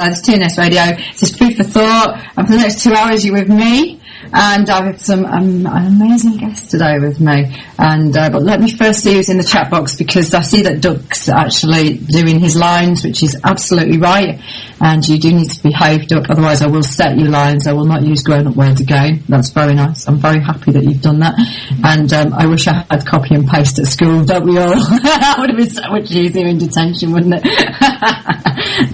It's TNS Radio. This is Food for Thought, and for the next 2 hours you're with me, and I have some an amazing guest today with me. And but let me first see who's in the chat box, because I see that Doug's actually doing his lines, which is absolutely right. And you do need to behave, Doug, otherwise I will set you lines. I will not use grown-up words again. That's very nice. I'm very happy that you've done that. And I wish I had copy and paste at school, don't we all? That would have been so much easier in detention, wouldn't it?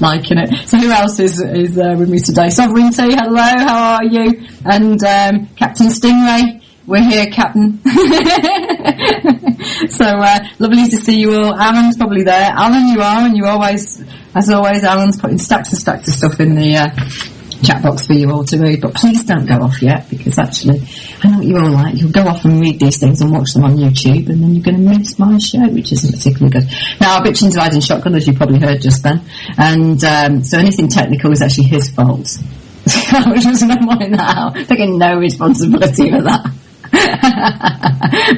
Liking it. So who else is with me today? Sovereignty, hello, how are you? And Captain Stingray, we're here, Captain. So lovely to see you all. Alan's probably there. Alan, you are, and you always, as always, Alan's putting stacks and stacks of stuff in the chat box for you all to read. But please don't go off yet, because actually, I know what you all like. You'll go off and read these things and watch them on YouTube, and then you're going to miss my show, which isn't particularly good. Now, our bitching's riding shotgun, as you probably heard just then. And so anything technical is actually his fault. I just don't mind that out. Taking no responsibility for that.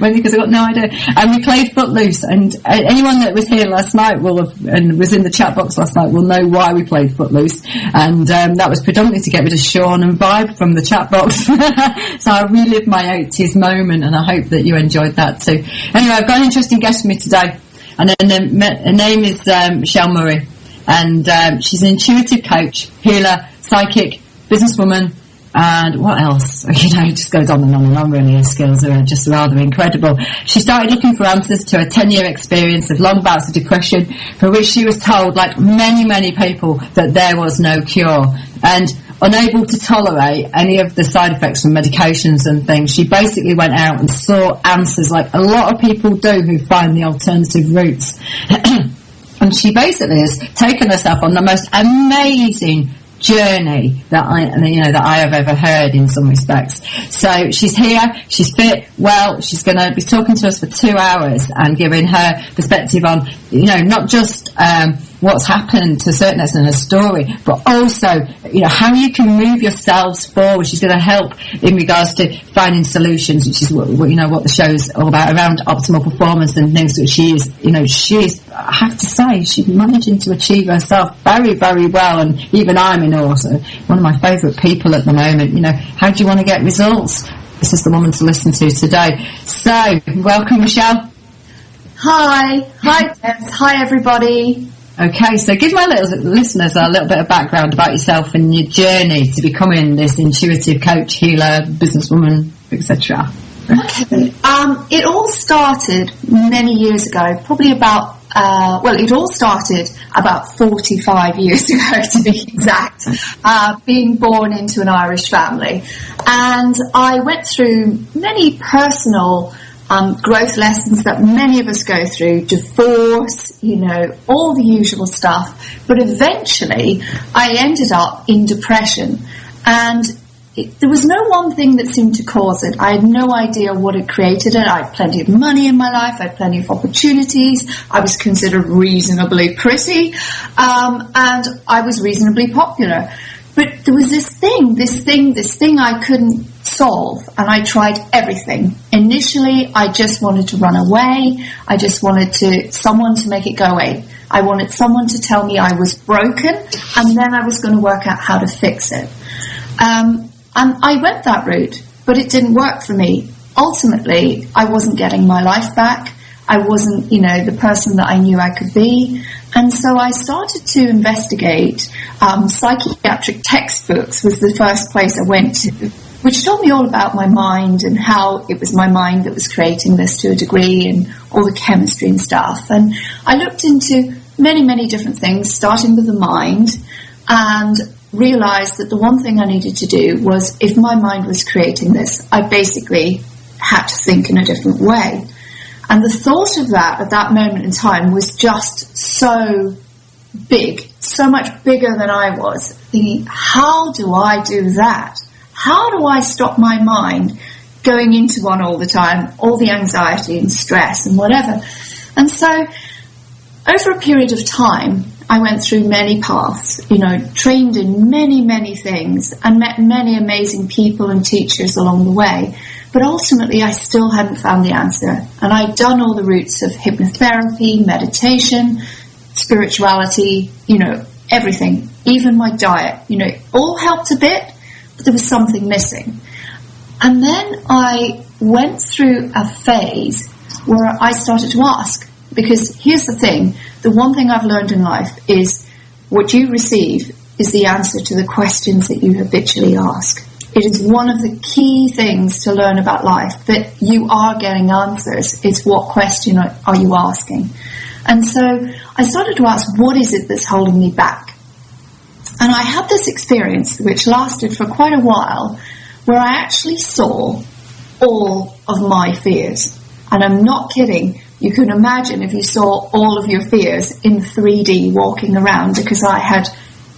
Mainly because I've got no idea. And we played Footloose, and anyone that was here last night will have, and was in the chat box last night, will know why we played Footloose. And that was predominantly to get rid of Sean and Vibe from the chat box. So I relived my 80s moment, and I hope that you enjoyed that too. Anyway, I've got an interesting guest with me today, and her name is Michele Murray, and she's an intuitive coach, healer, psychic, businesswoman, and what else? You know, it just goes on and on and on, really. Her skills are just rather incredible. She started looking for answers to a 10-year experience of long bouts of depression, for which she was told, like many, many people, that there was no cure. And unable to tolerate any of the side effects from medications and things, she basically went out and sought answers, like a lot of people do who find the alternative routes. And she basically has taken herself on the most amazing journey that I have ever heard in some respects. So she's here, she's fit, well, she's going to be talking to us for 2 hours and giving her perspective on, you know, not just what's happened to a certain extent in her story, but also, you know, how you can move yourselves forward. She's going to help in regards to finding solutions, which is what the show's all about, around optimal performance and things that she is, I have to say, she's managing to achieve herself very, very well, and even I'm in awe. So one of my favourite people at the moment. You know, how do you want to get results? This is the woman to listen to today. So, welcome, Michele. Hi, Debs. Hi, everybody. Okay, so give my listeners a little bit of background about yourself and your journey to becoming this intuitive coach, healer, businesswoman, etc. Okay, it all started many years ago, probably about, it all started about 45 years ago, to be exact, being born into an Irish family. And I went through many personal growth lessons that many of us go through, divorce, you know, all the usual stuff. But eventually I ended up in depression, and there was no one thing that seemed to cause it. I had no idea what had created it. I had plenty of money in my life. I had plenty of opportunities. I was considered reasonably pretty, and I was reasonably popular. But there was this thing I couldn't solve, and I tried everything. Initially, I just wanted to run away. I just wanted someone to make it go away. I wanted someone to tell me I was broken, and then I was going to work out how to fix it. And I went that route, but it didn't work for me. Ultimately, I wasn't getting my life back. I wasn't, the person that I knew I could be. And so I started to investigate. Psychiatric textbooks was the first place I went to, which told me all about my mind and how it was my mind that was creating this to a degree, and all the chemistry and stuff. And I looked into many, many different things, starting with the mind, and realized that the one thing I needed to do was, if my mind was creating this, I basically had to think in a different way. And the thought of that at that moment in time was just so big, so much bigger than I was, thinking, how do I do that? How do I stop my mind going into one all the time, all the anxiety and stress and whatever? And so over a period of time, I went through many paths, trained in many, many things, and met many amazing people and teachers along the way. But ultimately, I still hadn't found the answer. And I'd done all the routes of hypnotherapy, meditation, spirituality, everything. even my diet. It all helped a bit, but there was something missing. And then I went through a phase where I started to ask, because here's the thing, the one thing I've learned in life is what you receive is the answer to the questions that you habitually ask. It is one of the key things to learn about life, that you are getting answers. It's what question are you asking? And so I started to ask, what is it that's holding me back? And I had this experience, which lasted for quite a while, where I actually saw all of my fears. And I'm not kidding. You can imagine if you saw all of your fears in 3D walking around, because I had,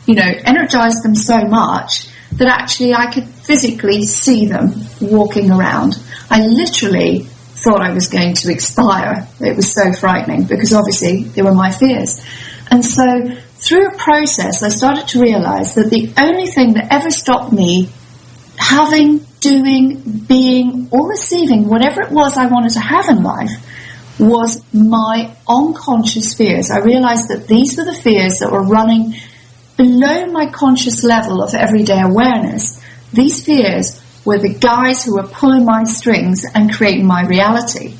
energized them so much that actually I could physically see them walking around. I literally thought I was going to expire. It was so frightening, because obviously they were my fears. And so through a process, I started to realize that the only thing that ever stopped me having, doing, being, or receiving whatever it was I wanted to have in life was my unconscious fears. I realized that these were the fears that were running below my conscious level of everyday awareness. These fears were the guys who were pulling my strings and creating my reality.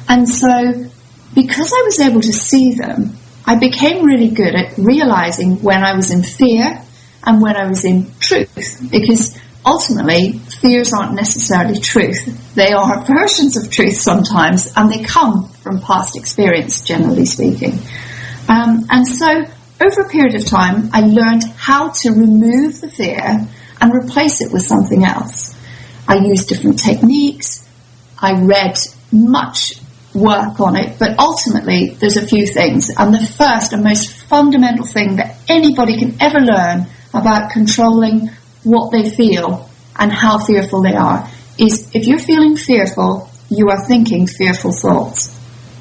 And so, because I was able to see them, I became really good at realizing when I was in fear and when I was in truth, because ultimately, fears aren't necessarily truth. They are versions of truth sometimes, and they come from past experience, generally speaking. And so, over a period of time, I learned how to remove the fear and replace it with something else. I used different techniques. I read much work on it, but ultimately, there's a few things. And the first and most fundamental thing that anybody can ever learn about controlling what they feel and how fearful they are is, if you're feeling fearful, you are thinking fearful thoughts.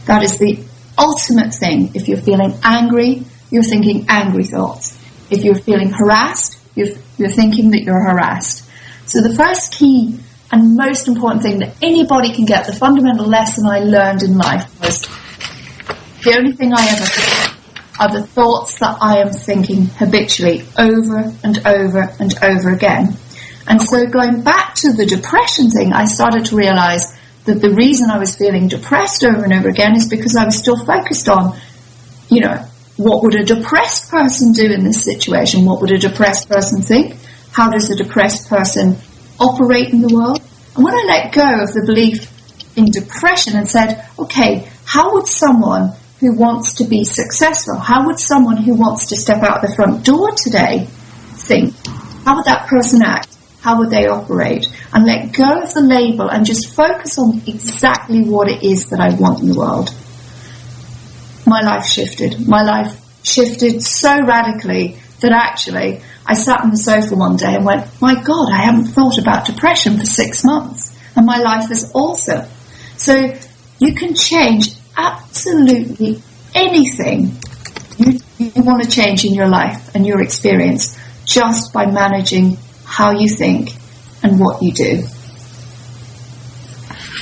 That is the ultimate thing. If you're feeling angry, you're thinking angry thoughts. If you're feeling harassed, you're thinking that you're harassed. So the first key and most important thing that anybody can get, the fundamental lesson I learned in life, was the only thing I ever think are the thoughts that I am thinking habitually over and over and over again. And so going back to the depression thing, I started to realize that the reason I was feeling depressed over and over again is because I was still focused on, what would a depressed person do in this situation? What would a depressed person think? How does a depressed person operate in the world? And when I let go of the belief in depression and said, okay, how would someone who wants to be successful, how would someone who wants to step out the front door today think? How would that person act? How would they operate? And let go of the label and just focus on exactly what it is that I want in the world. My life shifted. My life shifted so radically that actually I sat on the sofa one day and went, my God, I haven't thought about depression for 6 months. And my life is awesome. So you can change absolutely anything you want to change in your life and your experience just by managing how you think and what you do.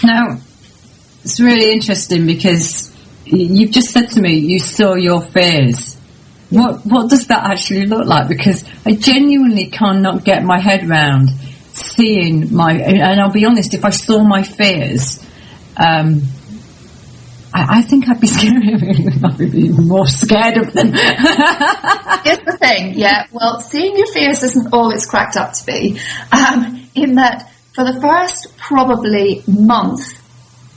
Now, it's really interesting because you've just said to me you saw your fears. What does that actually look like? Because I genuinely cannot get my head round seeing and I'll be honest, if I saw my fears, I think I'd be scared. I'd be even more scared of them. Here's the thing, yeah. Well, seeing your fears isn't all it's cracked up to be. In that, for the first probably month,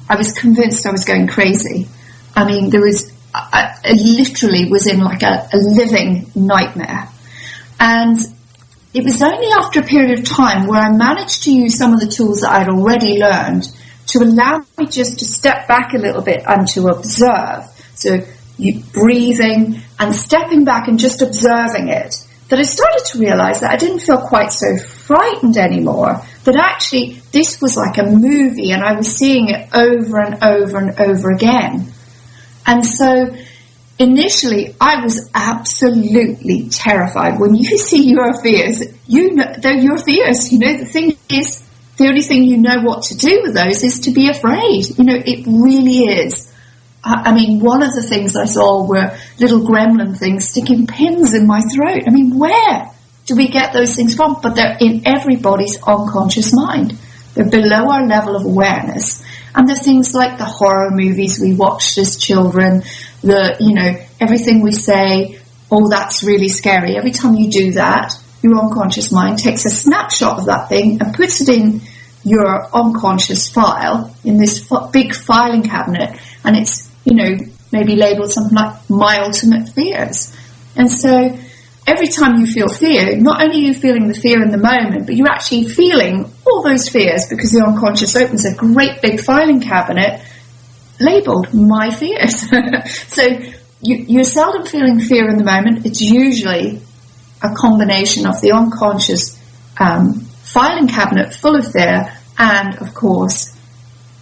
I was convinced I was going crazy. I mean, I literally was in like a living nightmare. And it was only after a period of time where I managed to use some of the tools that I'd already learned to allow me just to step back a little bit and to observe. So breathing and stepping back and just observing it, that I started to realize that I didn't feel quite so frightened anymore, that actually this was like a movie and I was seeing it over and over and over again. And so initially I was absolutely terrified. When you see your fears, you know they're your fears. The thing is, the only thing you know what to do with those is to be afraid. It really is I mean, one of the things I saw were little gremlin things sticking pins in my throat. I mean, where do we get those things from? But they're in everybody's unconscious mind. They're below our level of awareness. And they're things like the horror movies we watched as children, everything we say, oh, that's really scary. Every time you do that, your unconscious mind takes a snapshot of that thing and puts it in your unconscious file in this big filing cabinet, and it's, maybe labeled something like my ultimate fears. And so every time you feel fear, not only are you feeling the fear in the moment, but you're actually feeling all those fears because the unconscious opens a great big filing cabinet labeled my fears. So you're seldom feeling fear in the moment. It's usually a combination of the unconscious filing cabinet full of fear and, of course,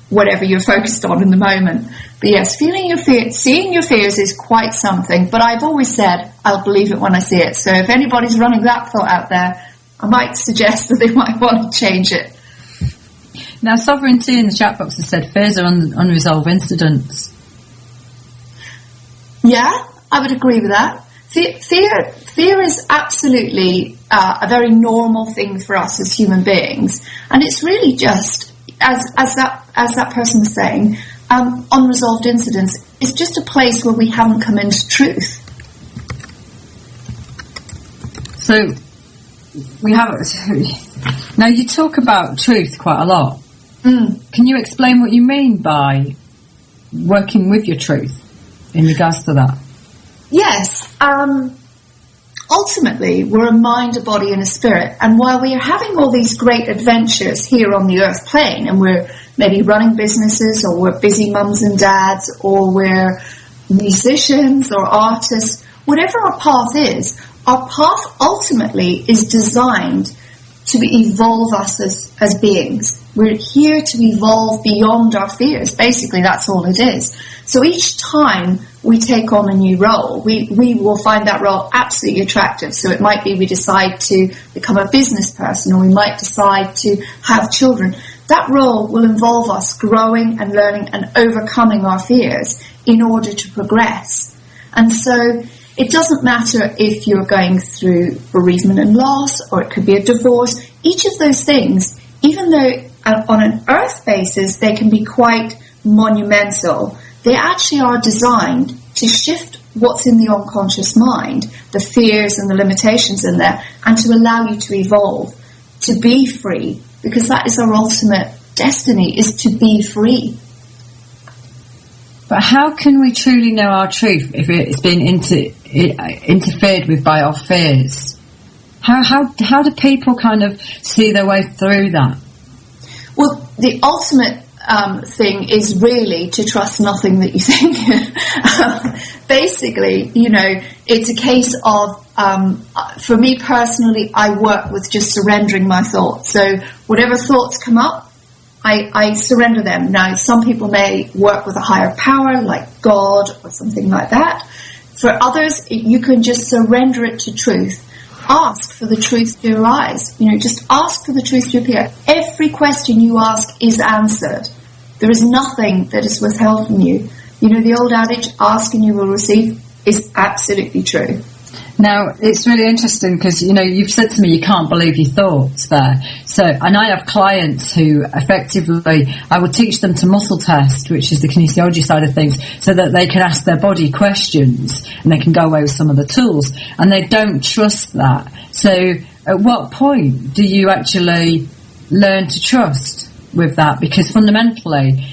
whatever you're focused on in the moment. But yes, feeling your fear, seeing your fears is quite something. But I've always said I'll believe it when I see it. So if anybody's running that thought out there, I might suggest that they might want to change it. Now, Sovereignty in the chat box has said fears are unresolved incidents. Yeah, I would agree with that. Fear is absolutely a very normal thing for us as human beings, and it's really just as that person was saying, unresolved incidents. It's just a place where we haven't come into truth. So we have. Now you talk about truth quite a lot. Can you explain what you mean by working with your truth in regards to that? Yes. Ultimately, we're a mind, a body, and a spirit. And while we are having all these great adventures here on the earth plane, and we're maybe running businesses, or we're busy mums and dads, or we're musicians or artists, whatever our path is, our path ultimately is designed to evolve us as beings. We're here to evolve beyond our fears. Basically, that's all it is. So each time we take on a new role, we will find that role absolutely attractive. So it might be we decide to become a business person, or we might decide to have children. That role will involve us growing and learning and overcoming our fears in order to progress. And so it doesn't matter if you're going through bereavement and loss, or it could be a divorce. Each of those things, even though on an earth basis they can be quite monumental, they actually are designed to shift what's in the unconscious mind, the fears and the limitations in there, and to allow you to evolve, to be free, because that is our ultimate destiny, is to be free. But how can we truly know our truth if it's been interfered with by our fears? How do people kind of see their way through that? Well, the ultimate thing is really to trust nothing that you think. Basically, it's a case of, for me personally, I work with just surrendering my thoughts. So whatever thoughts come up, I surrender them. Now, some people may work with a higher power, like God or something like that. For others, you can just surrender it to truth. Ask for the truth to arise. Just ask for the truth to appear. Every question you ask is answered. There is nothing that is withheld from you. The old adage, ask and you will receive, is absolutely true. Now, it's really interesting because, you've said to me you can't believe your thoughts there. So, and I have clients who effectively, I would teach them to muscle test, which is the kinesiology side of things, so that they can ask their body questions and they can go away with some of the tools. And they don't trust that. So, at what point do you actually learn to trust with that? Because fundamentally,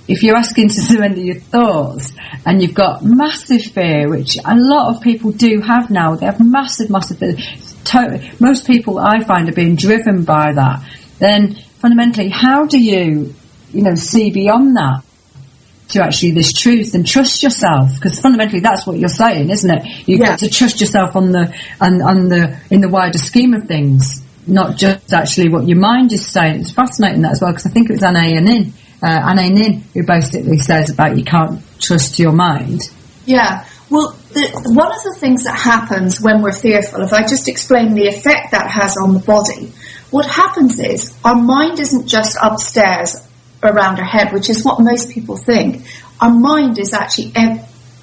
if you're asking to surrender your thoughts and you've got massive fear, which a lot of people do have now, they have massive fear. Most people I find are being driven by that. Then fundamentally, how do you, see beyond that to actually this truth and trust yourself? Because fundamentally, that's what you're saying, isn't it? You've got to trust yourself in the wider scheme of things, not just actually what your mind is saying. It's fascinating that as well, because I think it was Anne Nin, who basically says about you can't trust your mind. Yeah, well, one of the things that happens when we're fearful, if I just explain the effect that has on the body, what happens is our mind isn't just upstairs around our head, which is what most people think. our mind is actually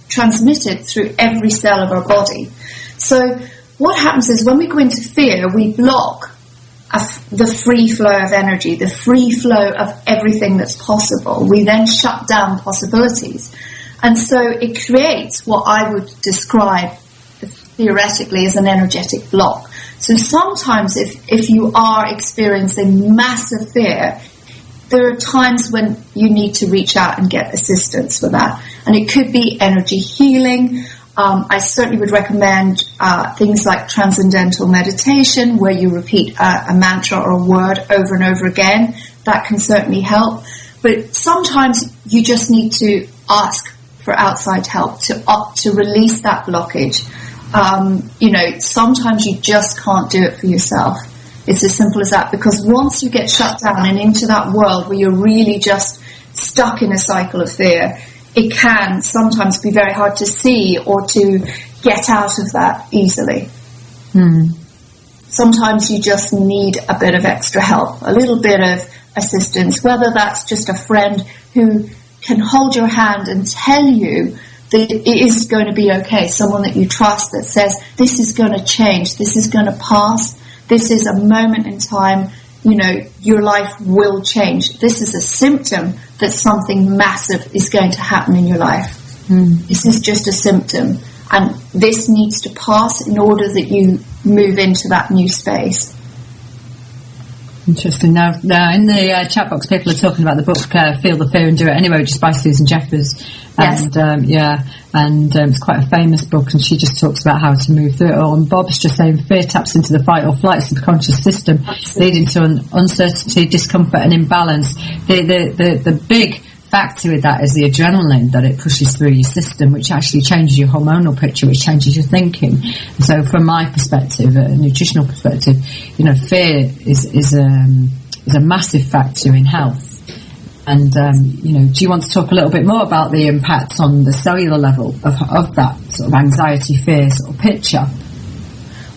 transmitted through every cell of our body. So what happens is when we go into fear, we block the free flow of energy, the free flow of everything that's possible. We then shut down possibilities. And so it creates what I would describe theoretically as an energetic block. So sometimes if you are experiencing massive fear, there are times when you need to reach out and get assistance for that. And it could be energy healing. I certainly would recommend things like transcendental meditation, where you repeat a mantra or a word over and over again. That can certainly help. But sometimes you just need to ask for outside help to release that blockage. Sometimes you just can't do it for yourself. It's as simple as that, because once you get shut down and into that world where you're really just stuck in a cycle of fear, it can sometimes be very hard to see or to get out of that easily. Sometimes you just need a bit of extra help, a little bit of assistance, whether that's just a friend who can hold your hand and tell you that it is going to be okay, someone that you trust that says, this is going to change, this is going to pass, this is a moment in time, your life will change. This is a symptom that something massive is going to happen in your life. This is just a symptom, and this needs to pass in order that you move into that new space. Interesting. Now in the chat box, people are talking about the book Feel the Fear and Do It Anyway, which is by Susan Jeffers. Yes. And it's quite a famous book, and she just talks about how to move through it all. And Bob's just saying fear taps into the fight or flight subconscious system, leading to an uncertainty, discomfort and imbalance. The big factor with that is the adrenaline that it pushes through your system, which actually changes your hormonal picture, which changes your thinking. And so from my perspective, a nutritional perspective, fear is a massive factor in health. And, do you want to talk a little bit more about the impacts on the cellular level of that sort of anxiety, fear sort of picture?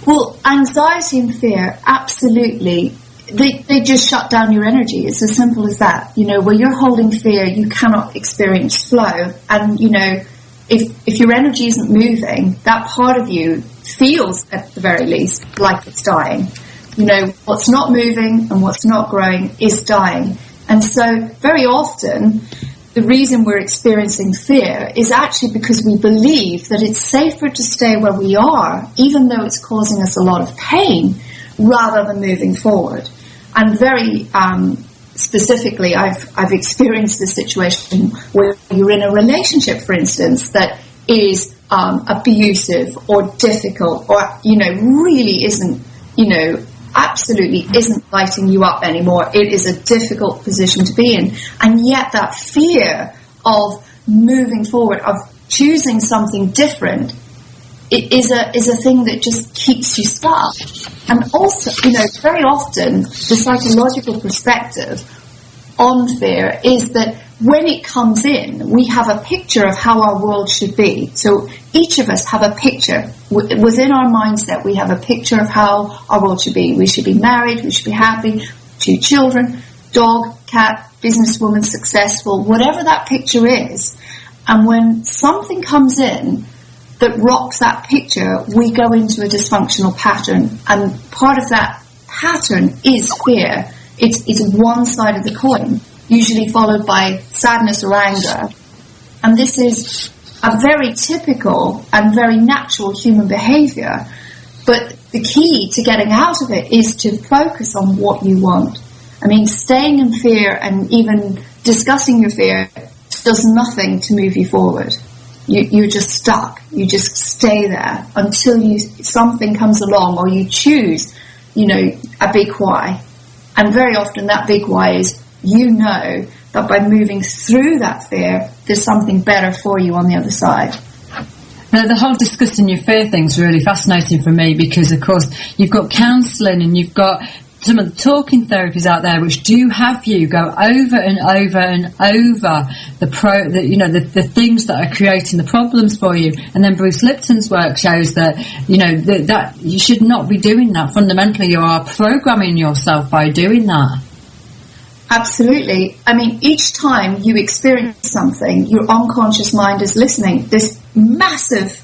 Well, anxiety and fear, absolutely. They just shut down your energy. It's as simple as that. Where you're holding fear, you cannot experience flow. And, if your energy isn't moving, that part of you feels, at the very least, like it's dying. What's not moving and what's not growing is dying. And so very often the reason we're experiencing fear is actually because we believe that it's safer to stay where we are, even though it's causing us a lot of pain, rather than moving forward. And very specifically, I've experienced this situation where you're in a relationship, for instance, that is abusive or difficult or, really isn't, absolutely isn't lighting you up anymore. It is a difficult position to be in. And yet that fear of moving forward, of choosing something different, it is a thing that just keeps you stuck. And also, very often the psychological perspective on fear is that when it comes in, we have a picture of how our world should be. So each of us have a picture. Within our mindset, we have a picture of how our world should be. We should be married, we should be happy, 2 children, dog, cat, businesswoman, successful, whatever that picture is. And when something comes in that rocks that picture, we go into a dysfunctional pattern. And part of that pattern is fear. It's one side of the coin, usually followed by sadness or anger. And this is a very typical and very natural human behavior. But the key to getting out of it is to focus on what you want. I mean, staying in fear and even discussing your fear does nothing to move you forward. You're just stuck. You just stay there until something comes along or you choose, a big why. And very often that big why is, that by moving through that fear, there's something better for you on the other side. Now, the whole discussing your fear thing's really fascinating for me because, of course, you've got counselling and you've got some of the talking therapies out there which do have you go over and over and over the things that are creating the problems for you. And then Bruce Lipton's work shows that that you should not be doing that. Fundamentally, you are programming yourself by doing that. Absolutely. I mean, each time you experience something, your unconscious mind is listening. This massive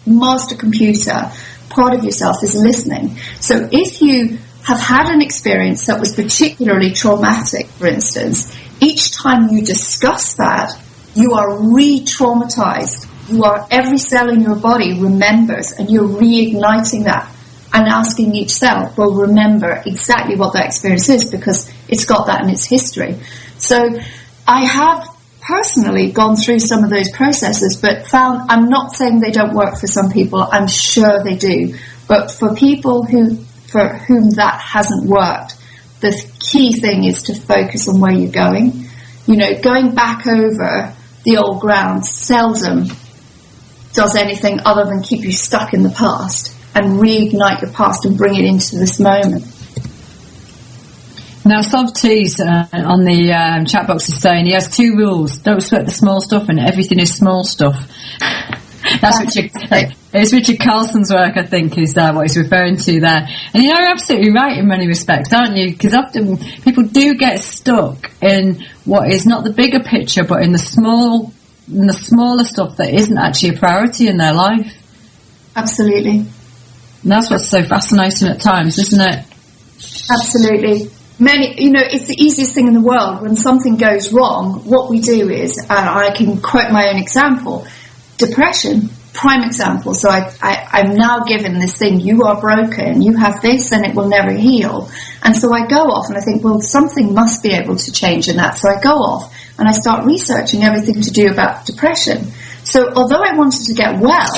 master computer part of yourself is listening. So if you have had an experience that was particularly traumatic, for instance, each time you discuss that, you are re-traumatized. Every cell in your body remembers, and you're reigniting that and asking each cell will remember exactly what that experience is because it's got that in its history. So I have personally gone through some of those processes, but found, I'm not saying they don't work for some people, I'm sure they do, but for people for whom that hasn't worked, the key thing is to focus on where you're going. You know, going back over the old ground seldom does anything other than keep you stuck in the past and reignite your past and bring it into this moment. Now, Sov-T's on the chat box is saying he has 2 rules. Don't sweat the small stuff and everything is small stuff. It's Richard Carlson's work, I think, is what he's referring to there. And you're absolutely right in many respects, aren't you? Because often people do get stuck in what is not the bigger picture, but in the smaller stuff that isn't actually a priority in their life. Absolutely. And that's what's so fascinating at times, isn't it? Absolutely. It's the easiest thing in the world. When something goes wrong, what we do is, and I can quote my own example, depression, prime example. So I'm now given this thing, you are broken, you have this and it will never heal. And so I go off and I think, well, something must be able to change in that. So I go off and I start researching everything to do about depression. So although I wanted to get well,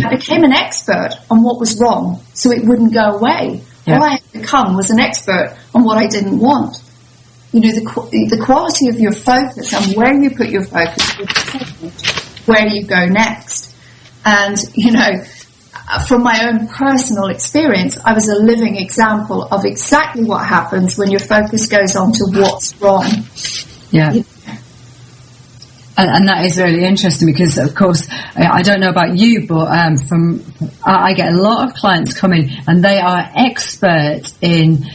I became an expert on what was wrong so it wouldn't go away. Yeah. All I had to become was an expert on what I didn't want. You know, the quality of your focus and where you put your focus will determine where you go next. And, you know, from my own personal experience, I was a living example of exactly what happens when your focus goes on to what's wrong. Yeah. And that is really interesting because, of course, I don't know about you, but I get a lot of clients coming and they are expert in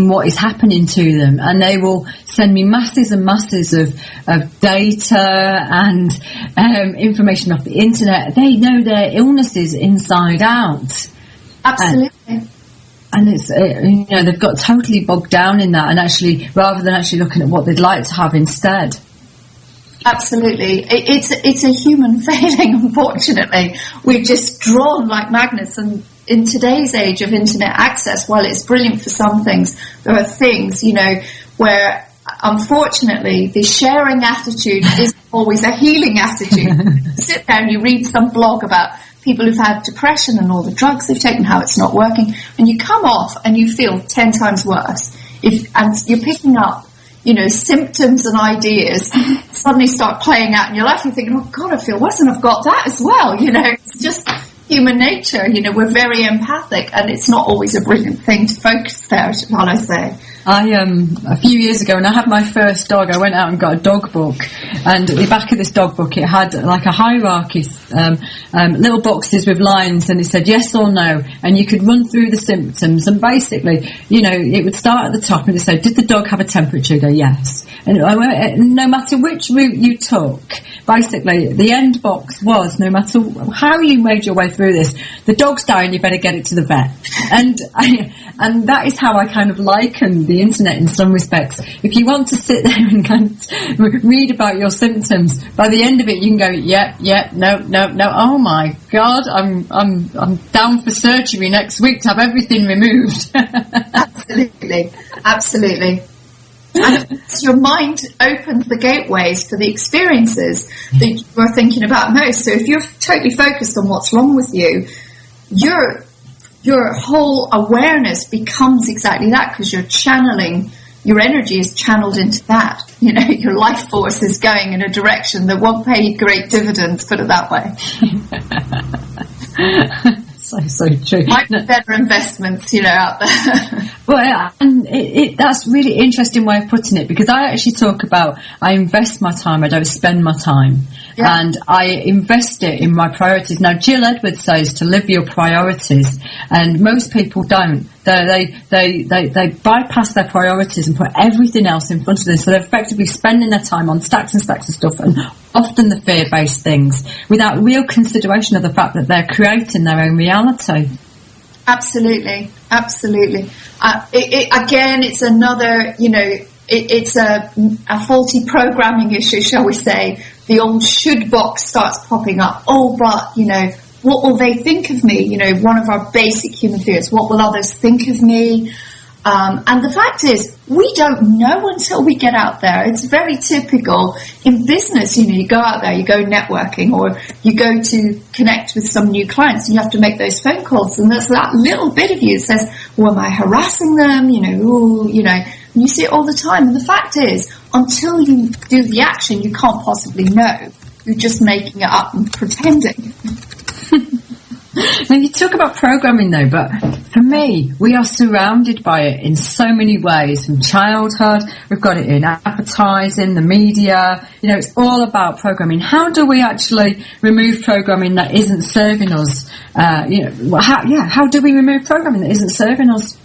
what is happening to them, and they will send me masses and masses of data and information off the internet. They know their illnesses inside out. Absolutely. And it's, they've got totally bogged down in that, and actually, rather than actually looking at what they'd like to have instead. Absolutely. It's a human failing, unfortunately. We're just drawn like magnets, and in today's age of internet access, while it's brilliant for some things, there are things, where unfortunately the sharing attitude isn't always a healing attitude. You sit there and you read some blog about people who've had depression and all the drugs they've taken, how it's not working, and you come off and you feel 10 times worse. And you're picking up, symptoms and ideas suddenly start playing out in your life. You're thinking, oh God, I feel worse, and I've got that as well. It's just human nature. We're very empathic, and it's not always a brilliant thing to focus there, shall I say. A few years ago, when I had my first dog, I went out and got a dog book, and at the back of this dog book, it had like a hierarchy, little boxes with lines, and it said yes or no, and you could run through the symptoms, and basically, it would start at the top, and it said, did the dog have a temperature? You go, yes. And no matter which route you took, basically, the end box was, no matter how you made your way through this, the dog's dying, you better get it to the vet. And that is how I kind of liken the internet in some respects. If you want to sit there and kind of read about your symptoms, by the end of it you can go, no, oh my God, I'm down for surgery next week to have everything removed. Absolutely. And your mind opens the gateways for the experiences that you are thinking about most. So if you're totally focused on what's wrong with you, your whole awareness becomes exactly that, because you're channeling, your energy is channeled into that. Your life force is going in a direction that won't pay you great dividends, put it that way. So true. Might be better investments, out there. Well, and that's really interesting way of putting it, because I actually talk about, I invest my time, I don't spend my time. Yeah. And I invest it in my priorities. Now, Jill Edwards says to live your priorities, and most people don't. They bypass their priorities and put everything else in front of them. So they're effectively spending their time on stacks and stacks of stuff, and often the fear-based things, without real consideration of the fact that they're creating their own reality. Absolutely. Again, it's another, it's a faulty programming issue, shall we say. The old should box starts popping up. Oh, but, what will they think of me? One of our basic human fears. What will others think of me? And the fact is, we don't know until we get out there. It's very typical in business. You go out there, you go networking, or you go to connect with some new clients, and you have to make those phone calls. And there's that little bit of you that says, well, am I harassing them? And you see it all the time. And the fact is, until you do the action, you can't possibly know. You're just making it up and pretending. Now, you talk about programming, though, but for me, we are surrounded by it in so many ways. From childhood, we've got it in advertising, the media. It's all about programming. How do we actually remove programming that isn't serving us? How do we remove programming that isn't serving us?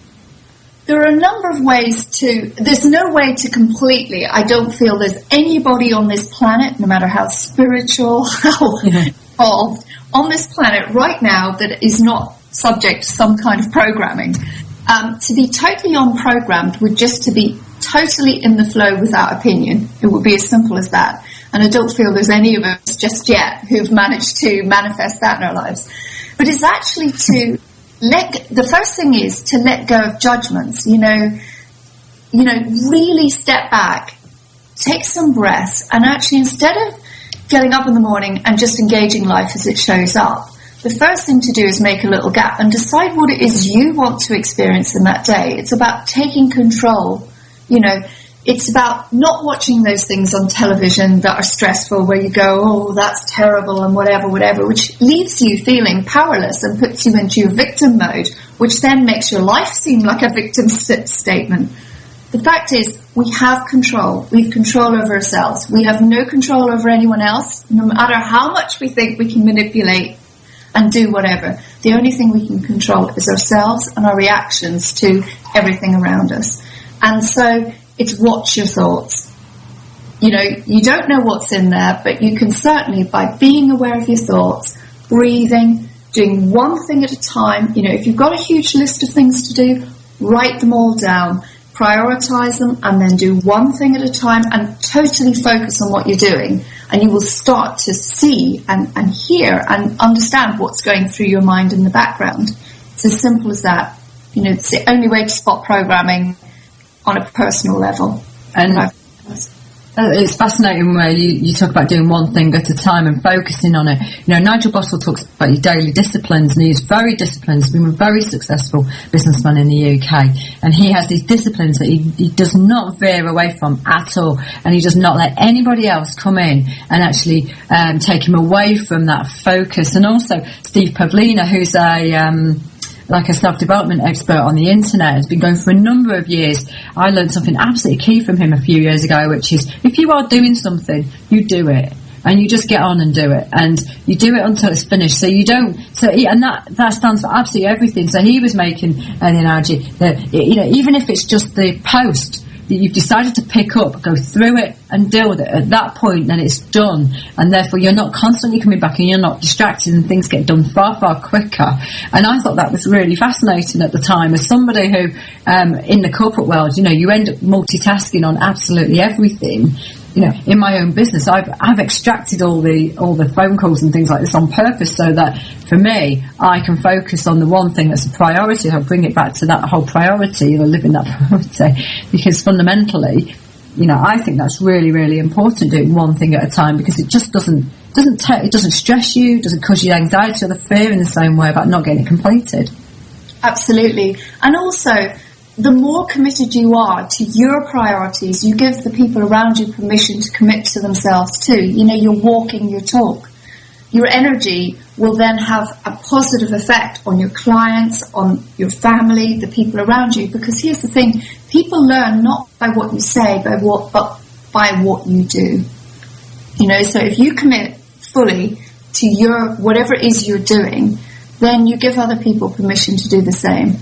There are a number of ways there's no way to completely, I don't feel there's anybody on this planet, no matter how spiritual, how involved, on this planet right now that is not subject to some kind of programming. To be totally unprogrammed would just to be totally in the flow without opinion. It would be as simple as that. And I don't feel there's any of us just yet who've managed to manifest that in our lives. But it's actually the first thing is to let go of judgments, really step back, take some breaths, and actually instead of getting up in the morning and just engaging life as it shows up, the first thing to do is make a little gap and decide what it is you want to experience in that day. It's about taking control. It's about not watching those things on television that are stressful, where you go, oh, that's terrible and whatever, which leaves you feeling powerless and puts you into your victim mode, which then makes your life seem like a victim statement. The fact is, we have control. We have control over ourselves. We have no control over anyone else, no matter how much we think we can manipulate and do whatever. The only thing we can control is ourselves and our reactions to everything around us. And so it's watch your thoughts. You don't know what's in there, but you can certainly, by being aware of your thoughts, breathing, doing one thing at a time. If you've got a huge list of things to do, write them all down. Prioritize them, and then do one thing at a time and totally focus on what you're doing, and you will start to see and hear and understand what's going through your mind in the background. It's as simple as that. It's the only way to spot programming on a personal level. And it's fascinating where you talk about doing one thing at a time and focusing on it. Nigel Bottle talks about your daily disciplines, and he's very disciplined. He's been a very successful businessman in the UK, and he has these disciplines that he does not veer away from at all, and he does not let anybody else come in and actually take him away from that focus. And also Steve Pavlina, who's a self-development expert on the internet, has been going for a number of years. I learned something absolutely key from him a few years ago, which is, if you are doing something, you do it. And you just get on and do it. And you do it until it's finished. So you don't, and that stands for absolutely everything. So he was making an analogy that, even if it's just the post that you've decided to pick up, go through it and deal with it. At that point, then it's done, and therefore you're not constantly coming back and you're not distracted, and things get done far, far quicker. And I thought that was really fascinating at the time, as somebody who, in the corporate world, you end up multitasking on absolutely everything. In my own business, I've extracted all the phone calls and things like this on purpose, so that for me, I can focus on the one thing that's a priority. I'll bring it back to that whole priority, living that priority, because fundamentally, I think that's really, really important, doing one thing at a time, because it just it doesn't stress you, doesn't cause you anxiety or the fear in the same way about not getting it completed. Absolutely. And also, the more committed you are to your priorities, you give the people around you permission to commit to themselves too. You're walking your talk. Your energy will then have a positive effect on your clients, on your family, the people around you. Because here's the thing, people learn not by what you say, but by what you do. So if you commit fully to your whatever it is you're doing, then you give other people permission to do the same.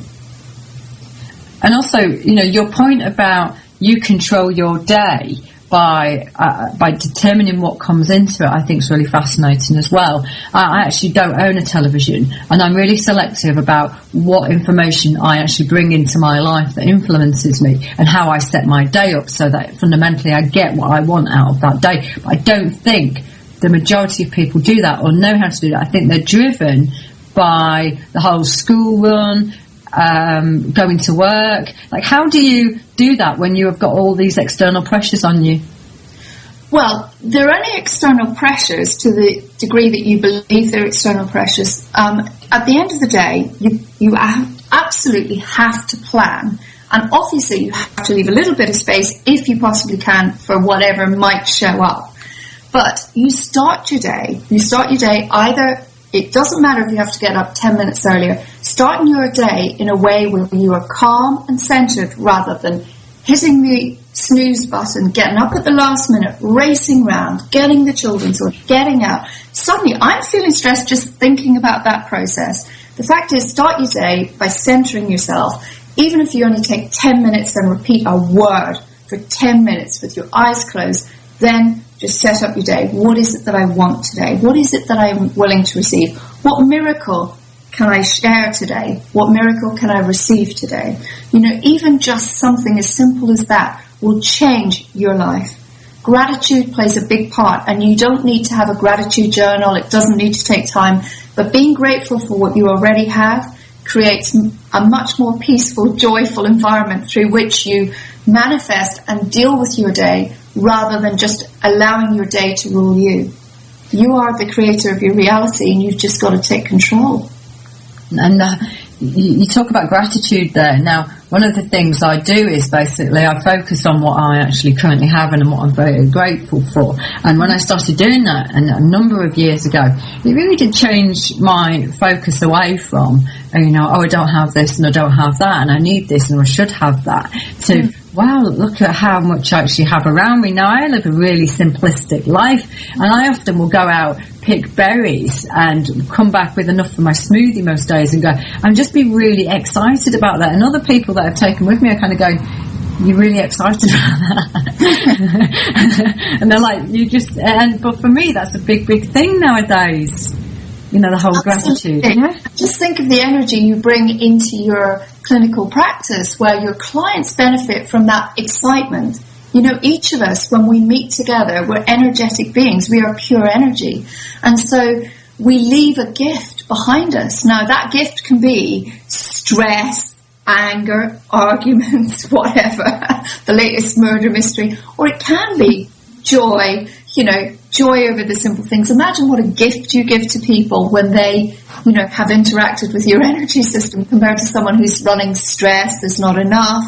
also, your point about you control your day by determining what comes into it, I think is really fascinating as well. I actually don't own a television, and I'm really selective about what information I actually bring into my life that influences me and how I set my day up so that fundamentally I get what I want out of that day. But I don't think the majority of people do that or know how to do that. I think they're driven by the whole school run, going to work. Like, how do you do that when you have got all these external pressures on you? Well, there are only external pressures to the degree that you believe they're external pressures. At the end of the day, you absolutely have to plan, and obviously you have to leave a little bit of space if you possibly can for whatever might show up. But you start your day either, it doesn't matter if you have to get up 10 minutes earlier, starting your day in a way where you are calm and centered rather than hitting the snooze button, getting up at the last minute, racing round, getting the children sorted, getting out. Suddenly I'm feeling stressed just thinking about that process. The fact is, start your day by centering yourself. Even if you only take 10 minutes and repeat a word for 10 minutes with your eyes closed, then just set up your day. What is it that I want today? What is it that I'm willing to receive? What miracle can I share today? What miracle can I receive today? Even just something as simple as that will change your life. Gratitude plays a big part, and you don't need to have a gratitude journal. It doesn't need to take time. But being grateful for what you already have creates a much more peaceful, joyful environment through which you manifest and deal with your day rather than just allowing your day to rule you. You are the creator of your reality, and you've just got to take control. And you talk about gratitude there. Now, one of the things I do is basically I focus on what I actually currently have and what I'm very grateful for. And when I started doing that, and a number of years ago, it really did change my focus away from, I don't have this and I don't have that and I need this and I should have that, to wow, look at how much I actually have around me. Now, I live a really simplistic life, and I often will go out, pick berries, and come back with enough for my smoothie most days and go, and just be really excited about that. And other people that I've taken with me are kind of going, you're really excited about that. And they're like, but for me, that's a big, big thing nowadays. The whole Absolutely. gratitude. Yeah? Just think of the energy you bring into your clinical practice where your clients benefit from that excitement. Each of us, when we meet together, we're energetic beings. We are pure energy. And so we leave a gift behind us. Now, that gift can be stress, anger, arguments, whatever, the latest murder mystery, or it can be joy, joy over the simple things. Imagine what a gift you give to people when they, have interacted with your energy system compared to someone who's running stress, there's not enough,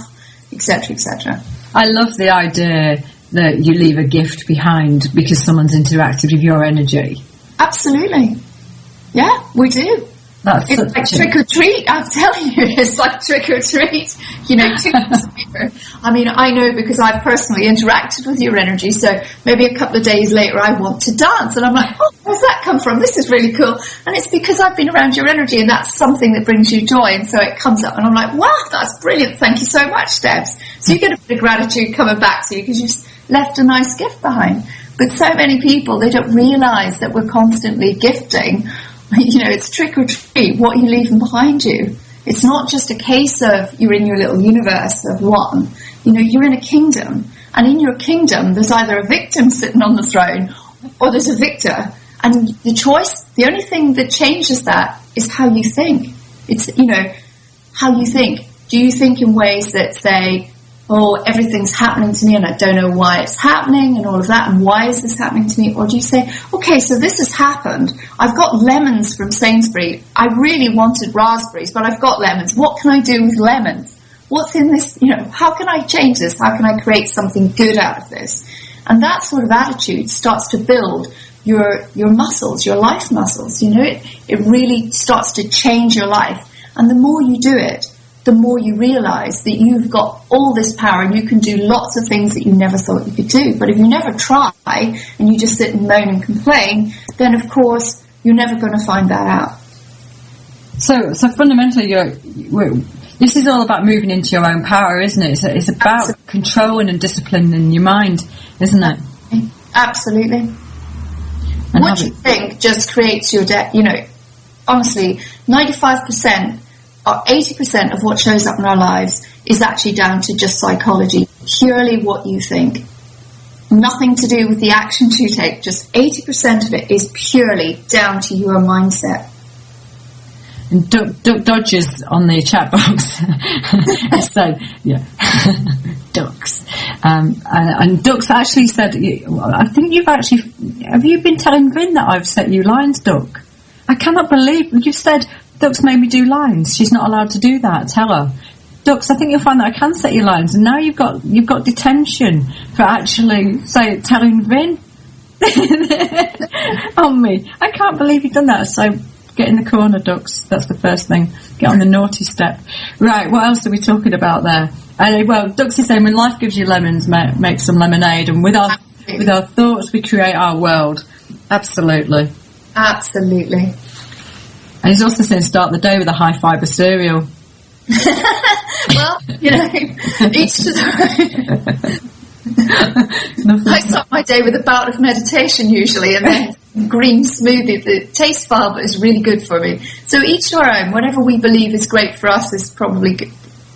etc., etc. I love the idea that you leave a gift behind because someone's interacted with your energy. Absolutely. Yeah, we do. It's like trick or treat, I'm telling you. It's like trick or treat. I mean, I know because I've personally interacted with your energy, so maybe a couple of days later I want to dance, and I'm like, oh, where's that come from? This is really cool. And it's because I've been around your energy, and that's something that brings you joy, and so it comes up, and I'm like, wow, that's brilliant. Thank you so much, Debs. So you get a bit of gratitude coming back to you because you've left a nice gift behind. But so many people, they don't realise that we're constantly gifting. It's trick or treat. What are you leaving behind you? It's not just a case of you're in your little universe of one. You're in a kingdom. And in your kingdom, there's either a victim sitting on the throne or there's a victor. And the only thing that changes that is how you think. It's, how you think. Do you think in ways that say, oh, everything's happening to me and I don't know why it's happening and all of that, and why is this happening to me? Or do you say, okay, so this has happened. I've got lemons from Sainsbury's. I really wanted raspberries, but I've got lemons. What can I do with lemons? What's in this? How can I change this? How can I create something good out of this? And that sort of attitude starts to build your muscles, your life muscles. It really starts to change your life. And the more you do it, the more you realise that you've got all this power and you can do lots of things that you never thought you could do. But if you never try and you just sit and moan and complain, then of course you're never going to find that out. So fundamentally, This is all about moving into your own power, isn't it? It's about controlling and disciplining your mind, isn't it? Absolutely. And what you think just creates your day. Honestly, 95% or 80% of what shows up in our lives is actually down to just psychology, purely what you think. Nothing to do with the actions you take, just 80% of it is purely down to your mindset. And Duck Dodgers on the chat box said, yeah, ducks. And Duck's actually said, I think have you been telling Vin that I've set you lines, Duck? I cannot believe you've said Duck's made me do lines. She's not allowed to do that. Tell her. Ducks, I think you'll find that I can set you lines, and now you've got detention for actually telling Vin on me. I can't believe you've done that. So get in the corner, Ducks. That's the first thing. Get on the naughty step. Right, what else are we talking about there? Well, Ducks is saying when life gives you lemons, make some lemonade, and with our thoughts we create our world. Absolutely. Absolutely. And he's also saying start the day with a high fibre cereal. Well, each to their own. I start my day with a bout of meditation usually, and then green smoothie. The taste bar is really good for me. So each to our own. Whatever we believe is great for us is probably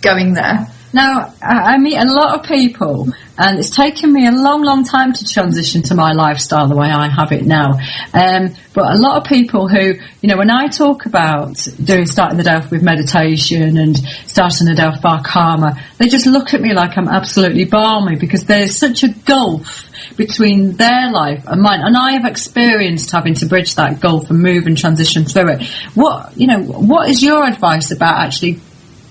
going there. Now, I meet a lot of people, and it's taken me a long, long time to transition to my lifestyle the way I have it now. But a lot of people who, when I talk about starting the day off with meditation and starting the day off far calmer, they just look at me like I'm absolutely balmy, because there's such a gulf between their life and mine. And I have experienced having to bridge that gulf and move and transition through it. What is your advice about actually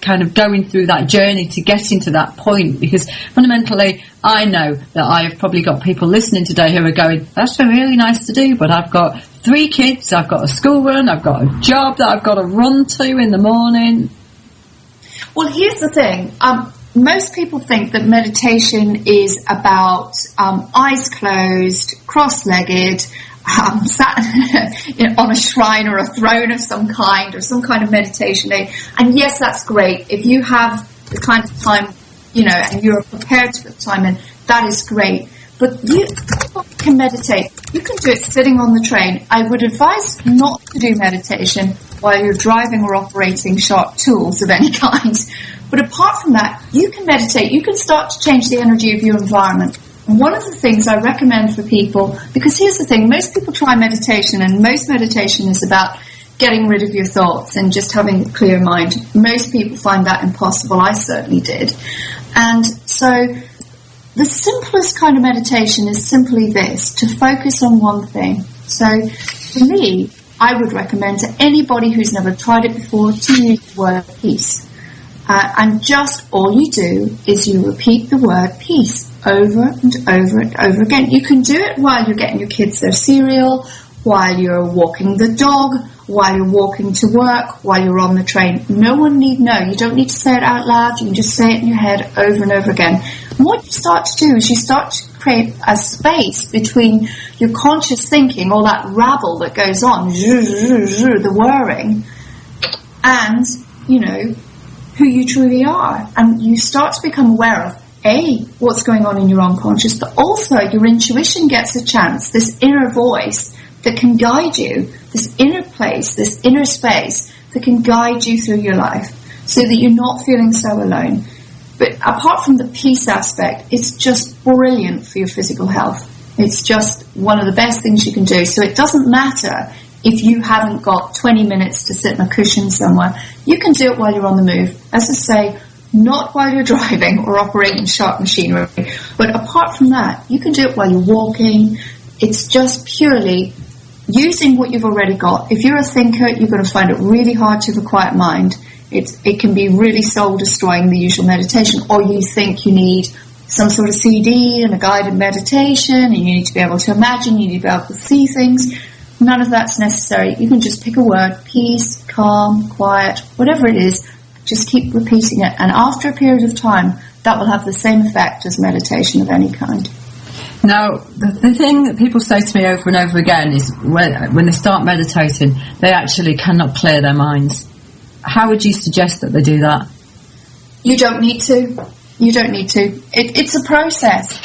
kind of going through that journey to getting to that point? Because fundamentally I know that I have probably got people listening today who are going, that's really nice to do, but I've got 3 kids, I've got a school run, I've got a job that I've got to run to in the morning. Well, here's the thing. Most people think that meditation is about eyes closed, cross-legged, sat on a shrine or a throne of some kind, or some kind of meditation day. And yes, that's great. If you have the kind of time, and you're prepared to put time in, that is great. But you can meditate. You can do it sitting on the train. I would advise not to do meditation while you're driving or operating sharp tools of any kind. But apart from that, you can meditate. You can start to change the energy of your environment. And one of the things I recommend for people, because here's the thing, most people try meditation, and most meditation is about getting rid of your thoughts and just having a clear mind. Most people find that impossible. I certainly did. And so the simplest kind of meditation is simply this, to focus on one thing. So for me, I would recommend to anybody who's never tried it before to use the word peace. And just all you do is you repeat the word peace over and over and over again. You can do it while you're getting your kids their cereal, while you're walking the dog, while you're walking to work, while you're on the train. No one need know. You don't need to say it out loud. You can just say it in your head over and over again. And what you start to do is you start to create a space between your conscious thinking, all that rabble that goes on, the whirring, and, who you truly are. And you start to become aware of, what's going on in your unconscious, but also your intuition gets a chance, this inner voice that can guide you, this inner place, this inner space that can guide you through your life so that you're not feeling so alone. But apart from the peace aspect, it's just brilliant for your physical health. It's just one of the best things you can do. So it doesn't matter if you haven't got 20 minutes to sit on a cushion somewhere. You can do it while you're on the move. As I say, not while you're driving or operating sharp machinery. But apart from that, you can do it while you're walking. It's just purely using what you've already got. If you're a thinker, you're going to find it really hard to have a quiet mind. It can be really soul-destroying, the usual meditation. Or you think you need some sort of CD and a guided meditation, and you need to be able to imagine, you need to be able to see things. None of that's necessary. You can just pick a word, peace, calm, quiet, whatever it is. Just keep repeating it, and after a period of time, that will have the same effect as meditation of any kind. Now, the thing that people say to me over and over again is when they start meditating, they actually cannot clear their minds. How would you suggest that they do that? You don't need to. You don't need to. It's a process.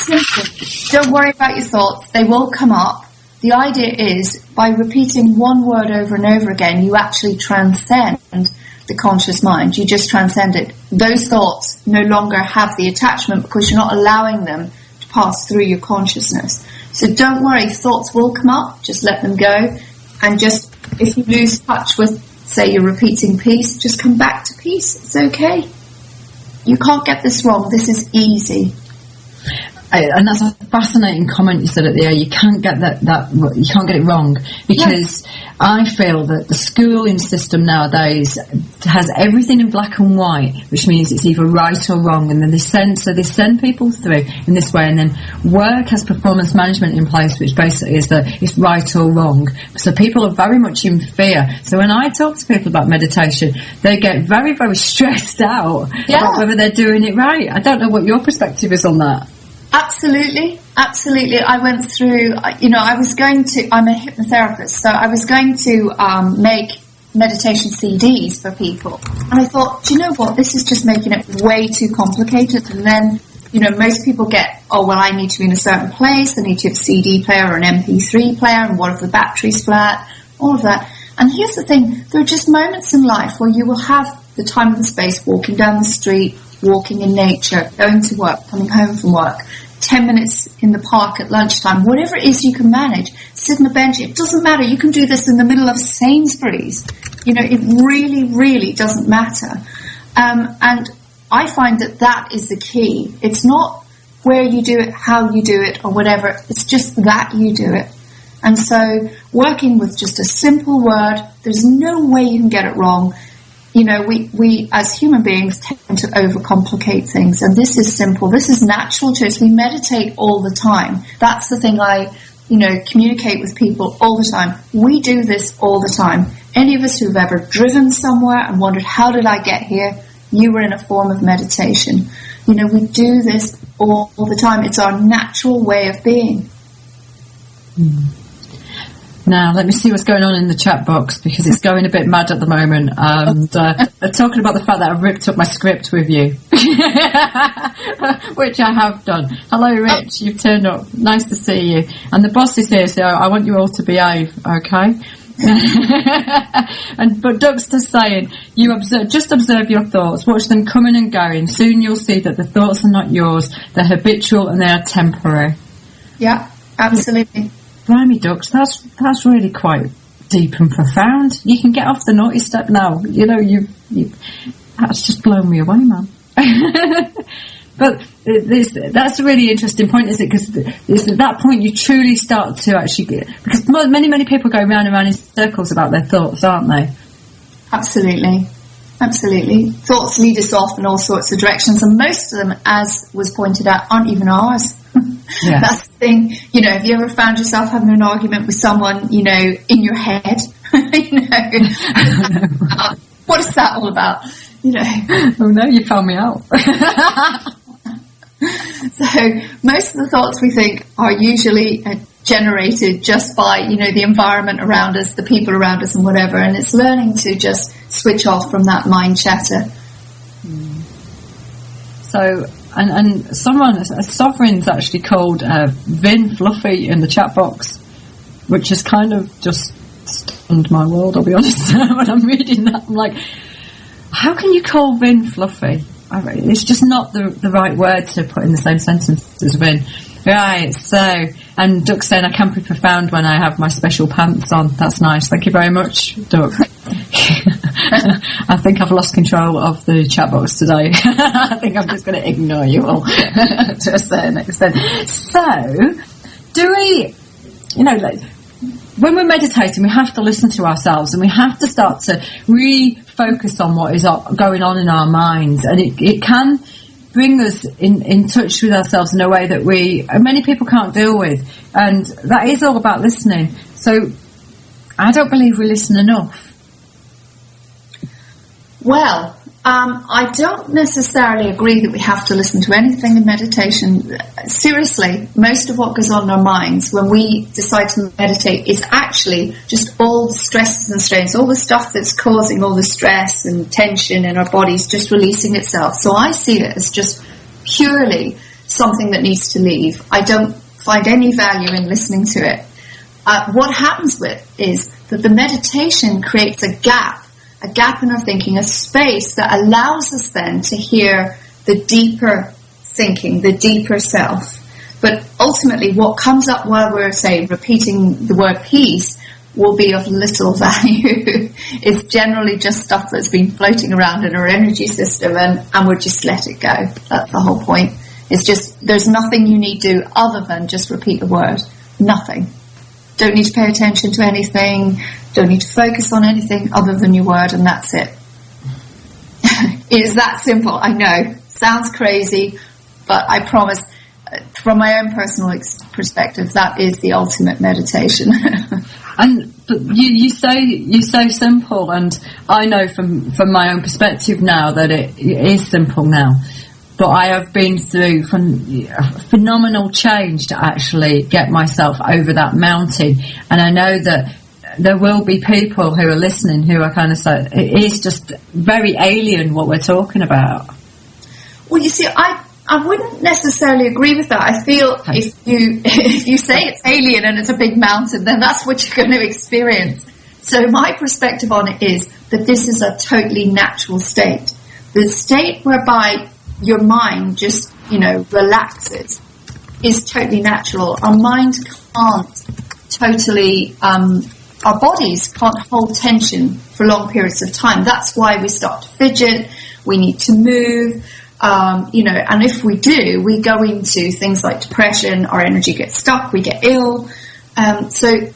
Simple. Don't worry about your thoughts. They will come up. The idea is, by repeating one word over and over again, you actually transcend the conscious mind. You just transcend it. Those thoughts no longer have the attachment because you're not allowing them to pass through your consciousness. So don't worry, thoughts will come up. Just let them go. And just, if you lose touch with, say, you're repeating peace, just come back to peace. It's okay. You can't get this wrong. This is easy. And that's a fascinating comment you said at the end. You can't get that you can't get it wrong, because I feel that the schooling system nowadays has everything in black and white, which means it's either right or wrong, and then they send people through in this way, and then work has performance management in place, which basically is that it's right or wrong. So people are very much in fear. So when I talk to people about meditation, they get very, very stressed out about whether they're doing it right. I don't know what your perspective is on that. Absolutely. I went through, I'm a hypnotherapist, so I was going to make meditation CDs for people. And I thought, do you know what, this is just making it way too complicated. And then, most people get, I need to be in a certain place, I need to have a CD player or an MP3 player, and what if the battery's flat, all of that. And here's the thing, there are just moments in life where you will have the time and the space, walking down the street, walking in nature, going to work, coming home from work, 10 minutes in the park at lunchtime, whatever it is you can manage, sit on a bench, it doesn't matter. You can do this in the middle of Sainsbury's. It really, really doesn't matter. And I find that is the key. It's not where you do it, how you do it, or whatever. It's just that you do it. And so working with just a simple word, there's no way you can get it wrong. We as human beings tend to overcomplicate things, and this is simple. This is natural to us. We meditate all the time. That's the thing I, communicate with people all the time. We do this all the time. Any of us who've ever driven somewhere and wondered, how did I get here? You were in a form of meditation. We do this all the time. It's our natural way of being. Now, let me see what's going on in the chat box, because it's going a bit mad at the moment. And they're talking about the fact that I've ripped up my script with you, which I have done. Hello, Rich. You've turned up. Nice to see you. And the boss is here, so I want you all to behave, okay? But Doug's just saying, just observe your thoughts, watch them coming and going. Soon you'll see that the thoughts are not yours. They're habitual and they are temporary. Yeah, absolutely. Blimey, Ducks, that's really quite deep and profound. You can get off the naughty step now. That's just blown me away, man. But that's a really interesting point, isn't it? Because it's at that point you truly start to actually get, because many, many people go round and round in circles about their thoughts, aren't they? Absolutely. Thoughts lead us off in all sorts of directions, and most of them, as was pointed out, aren't even ours. Yeah. That's the thing. Have you ever found yourself having an argument with someone, in your head? What is that all about? Oh no, you found me out. So most of the thoughts we think are usually generated just by, the environment around us, the people around us and whatever. And it's learning to just switch off from that mind chatter. So, and someone, a sovereign's actually called Vin Fluffy in the chat box, which has kind of just stunned my world, I'll be honest. When I'm reading that, I'm like, how can you call Vin Fluffy? It's just not the right word to put in the same sentence as Vin. Right, so, and Duck's saying I can be profound when I have my special pants on. That's nice. Thank you very much, Duck. I think I've lost control of the chat box today. I think I'm just going to ignore you all to a certain extent. So, do we, when we're meditating, we have to listen to ourselves, and we have to start to refocus on what is going on in our minds, and it can bring us in touch with ourselves in a way that many people can't deal with, and that is all about listening. So I don't believe we listen enough. Well, I don't necessarily agree that we have to listen to anything in meditation. Seriously, most of what goes on in our minds when we decide to meditate is actually just all the stresses and strains, all the stuff that's causing all the stress and tension in our bodies just releasing itself. So I see it as just purely something that needs to leave. I don't find any value in listening to it. What happens with is that the meditation creates a gap in our thinking, a space that allows us then to hear the deeper thinking, the deeper self. But ultimately what comes up while we're, say, repeating the word peace will be of little value. It's generally just stuff that's been floating around in our energy system, and we'll just let it go. That's the whole point. It's just, there's nothing you need to do other than just repeat the word. Nothing. Don't need to pay attention to anything. Don't need to focus on anything other than your word, and that's it. It is that simple, I know. Sounds crazy, but I promise, from my own personal perspective, that is the ultimate meditation. But you say simple, and I know from my own perspective now that it is simple now. But I have been through phenomenal change to actually get myself over that mountain. And I know that there will be people who are listening who are kind of saying, it is just very alien what we're talking about. Well, you see, I wouldn't necessarily agree with that. I feel if you say it's alien and it's a big mountain, then that's what you're going to experience. So my perspective on it is that this is a totally natural state. The state whereby your mind just, relaxes is totally natural. Our mind can't totally, our bodies can't hold tension for long periods of time. That's why we start to fidget, we need to move, and if we do, we go into things like depression, our energy gets stuck, we get ill. So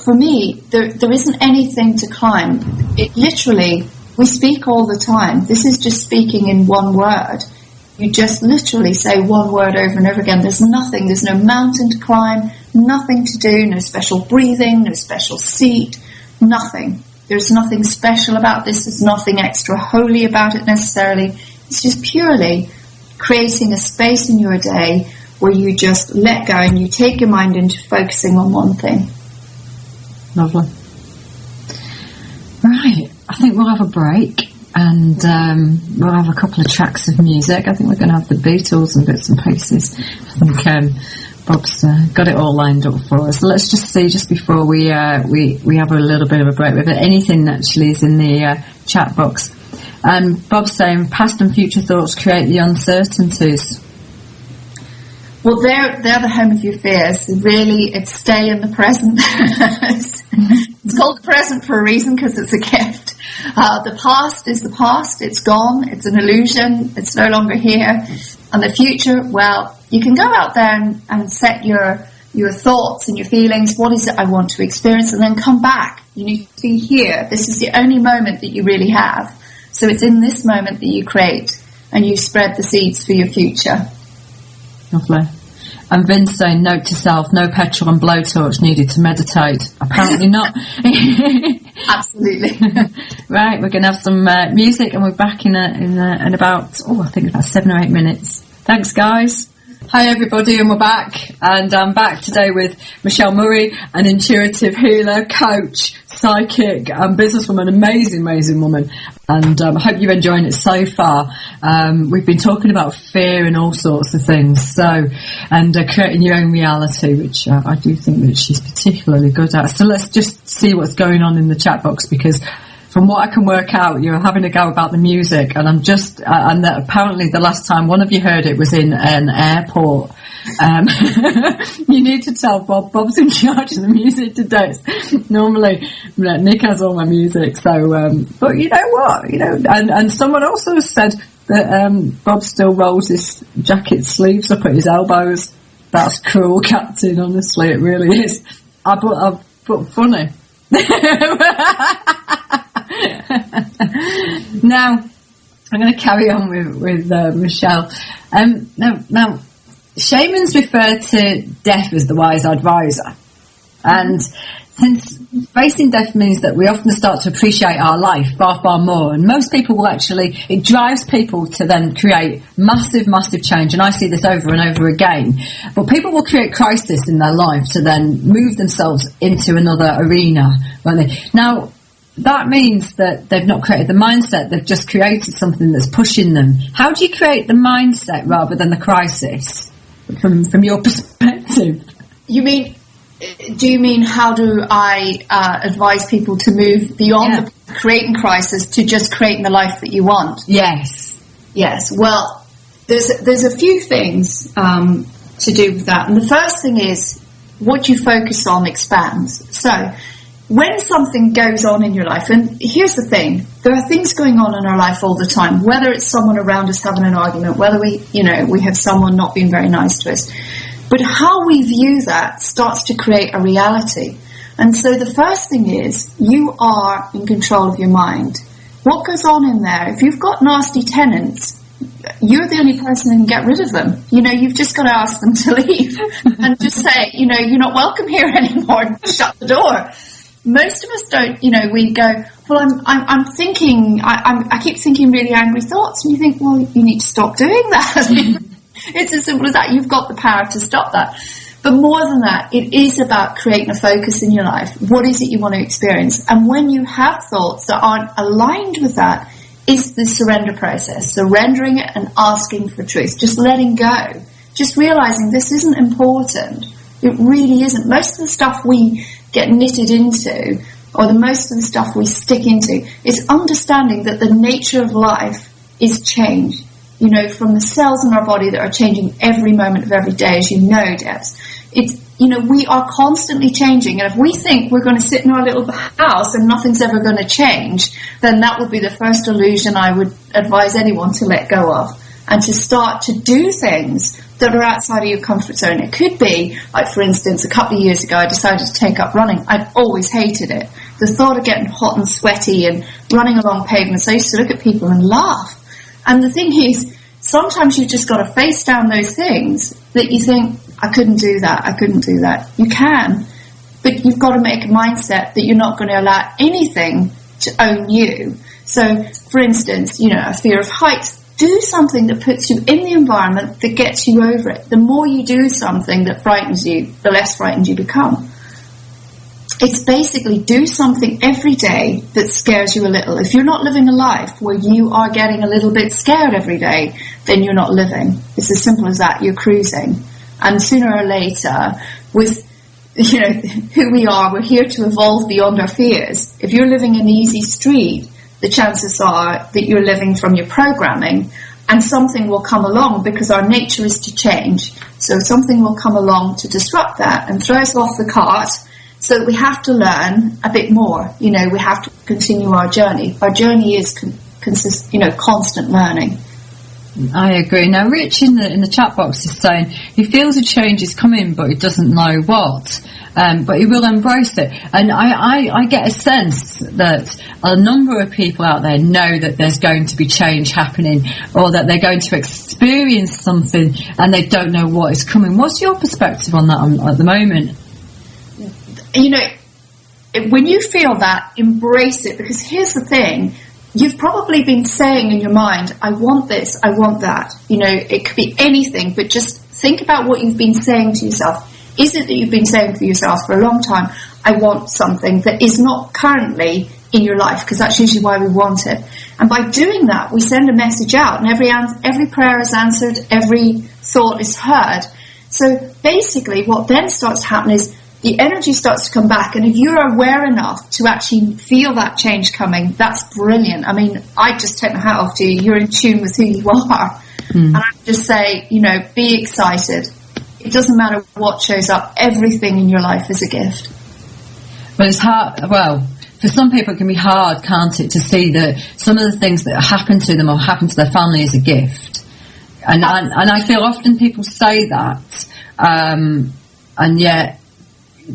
for me, there isn't anything to climb. It literally, we speak all the time. This is just speaking in one word. You just literally say one word over and over again. There's nothing, there's no mountain to climb, nothing to do, no special breathing, no special seat, nothing. There's nothing special about this. There's nothing extra holy about it necessarily. It's just purely creating a space in your day where you just let go and you take your mind into focusing on one thing. Lovely. Right. I think we'll have a break and we'll have a couple of tracks of music. I think we're going to have the Beatles and bits and pieces. I think Bob's got it all lined up for us. So let's just see, just before we have a little bit of a break with it, anything actually is in the chat box. Bob's saying past and future thoughts create the uncertainties. Well, they're the home of your fears. Really, it's stay in the present. It's called the present for a reason, because it's a gift. The past is the past. It's gone. It's an illusion. It's no longer here. And the future, well, you can go out there and set your thoughts and your feelings. What is it I want to experience? And then come back. You need to be here. This is the only moment that you really have. So it's in this moment that you create and you spread the seeds for your future. Lovely. And Vince saying, note to self, no petrol and blowtorch needed to meditate. Apparently not. Absolutely. Right, we're going to have some music and we're back in about, I think about 7 or 8 minutes. Thanks, guys. Hi, everybody, and we're back. And I'm back today with Michele Murray, an intuitive healer, coach, psychic, and businesswoman, amazing woman. And I hope you're enjoying it so far. We've been talking about fear and all sorts of things. And creating your own reality, which I do think that she's particularly good at. So let's just see what's going on in the chat box, because from what I can work out, you're having a go about the music, and I'm just, and that apparently the last time one of you heard it was in an airport. You need to tell Bob. Bob's in charge of the music today. Normally, Nick has all my music. So, but you know what? And someone also said that Bob still rolls his jacket sleeves up at his elbows. That's cruel, Captain. Honestly, it really is. But funny. Now, I'm going to carry on with Michele. Now, shamans refer to death as the wise advisor, and since facing death means that we often start to appreciate our life far, far more, and most people will actually, it drives people to then create massive, massive change, and I see this over and over again, but people will create crisis in their life to then move themselves into another arena, won't they? Now, that means that they've not created the mindset, they've just created something that's pushing them. How do you create the mindset rather than the crisis, from your perspective? Do you mean how do I advise people to move beyond the creating crisis to just creating the life that you want? Yes. Well, there's a few things to do with that. And the first thing is, what you focus on expands. So when something goes on in your life, and here's the thing, there are things going on in our life all the time, whether it's someone around us having an argument, whether we have someone not being very nice to us. But how we view that starts to create a reality. And so the first thing is, you are in control of your mind. What goes on in there? If you've got nasty tenants, you're the only person who can get rid of them. You've just got to ask them to leave and just say, you're not welcome here anymore, and shut the door. Most of us don't, we go, well, I'm thinking, I keep thinking really angry thoughts, and you think, well, you need to stop doing that. It's as simple as that. You've got the power to stop that. But more than that, it is about creating a focus in your life. What is it you want to experience? And when you have thoughts that aren't aligned with that, is the surrender process. Surrendering it and asking for truth. Just letting go. Just realizing this isn't important. It really isn't. Most of the stuff we get knitted into, or most of the stuff we stick into, is understanding that the nature of life is change. From the cells in our body that are changing every moment of every day, as you know, Debs. We are constantly changing, and if we think we're going to sit in our little house and nothing's ever going to change, then that would be the first illusion I would advise anyone to let go of, and to start to do things that are outside of your comfort zone. It could be, like for instance, a couple of years ago I decided to take up running. I'd always hated it. The thought of getting hot and sweaty and running along pavements, I used to look at people and laugh. And the thing is, sometimes you've just got to face down those things that you think, I couldn't do that. You can, but you've got to make a mindset that you're not going to allow anything to own you. So, for instance, a fear of heights. Do something that puts you in the environment that gets you over it. The more you do something that frightens you, the less frightened you become. It's basically do something every day that scares you a little. If you're not living a life where you are getting a little bit scared every day, then you're not living. It's as simple as that. You're cruising. And sooner or later, with who we are, we're here to evolve beyond our fears. If you're living an easy street, the chances are that you're living from your programming, and something will come along, because our nature is to change. So something will come along to disrupt that and throw us off the cart. So we have to learn a bit more. We have to continue our journey. Our journey is constant learning. I agree. Now, Rich in the chat box is saying he feels a change is coming, but he doesn't know what. But he will embrace it. And I get a sense that a number of people out there know that there's going to be change happening, or that they're going to experience something and they don't know what is coming. What's your perspective on that at the moment? When you feel that, embrace it, because here's the thing. You've probably been saying in your mind, I want this, I want that. It could be anything, but just think about what you've been saying to yourself. Is it that you've been saying for yourself for a long time, I want something that is not currently in your life? Because that's usually why we want it. And by doing that, we send a message out, and every prayer is answered, every thought is heard. So basically what then starts to happen is the energy starts to come back, and if you're aware enough to actually feel that change coming, that's brilliant. I mean, I just take my hat off to you. You're in tune with who you are. And I just say, be excited. It doesn't matter what shows up. Everything in your life is a gift. Well, it's hard. Well, for some people it can be hard, can't it, to see that some of the things that happen to them or happen to their family is a gift. And I feel often people say that, and yet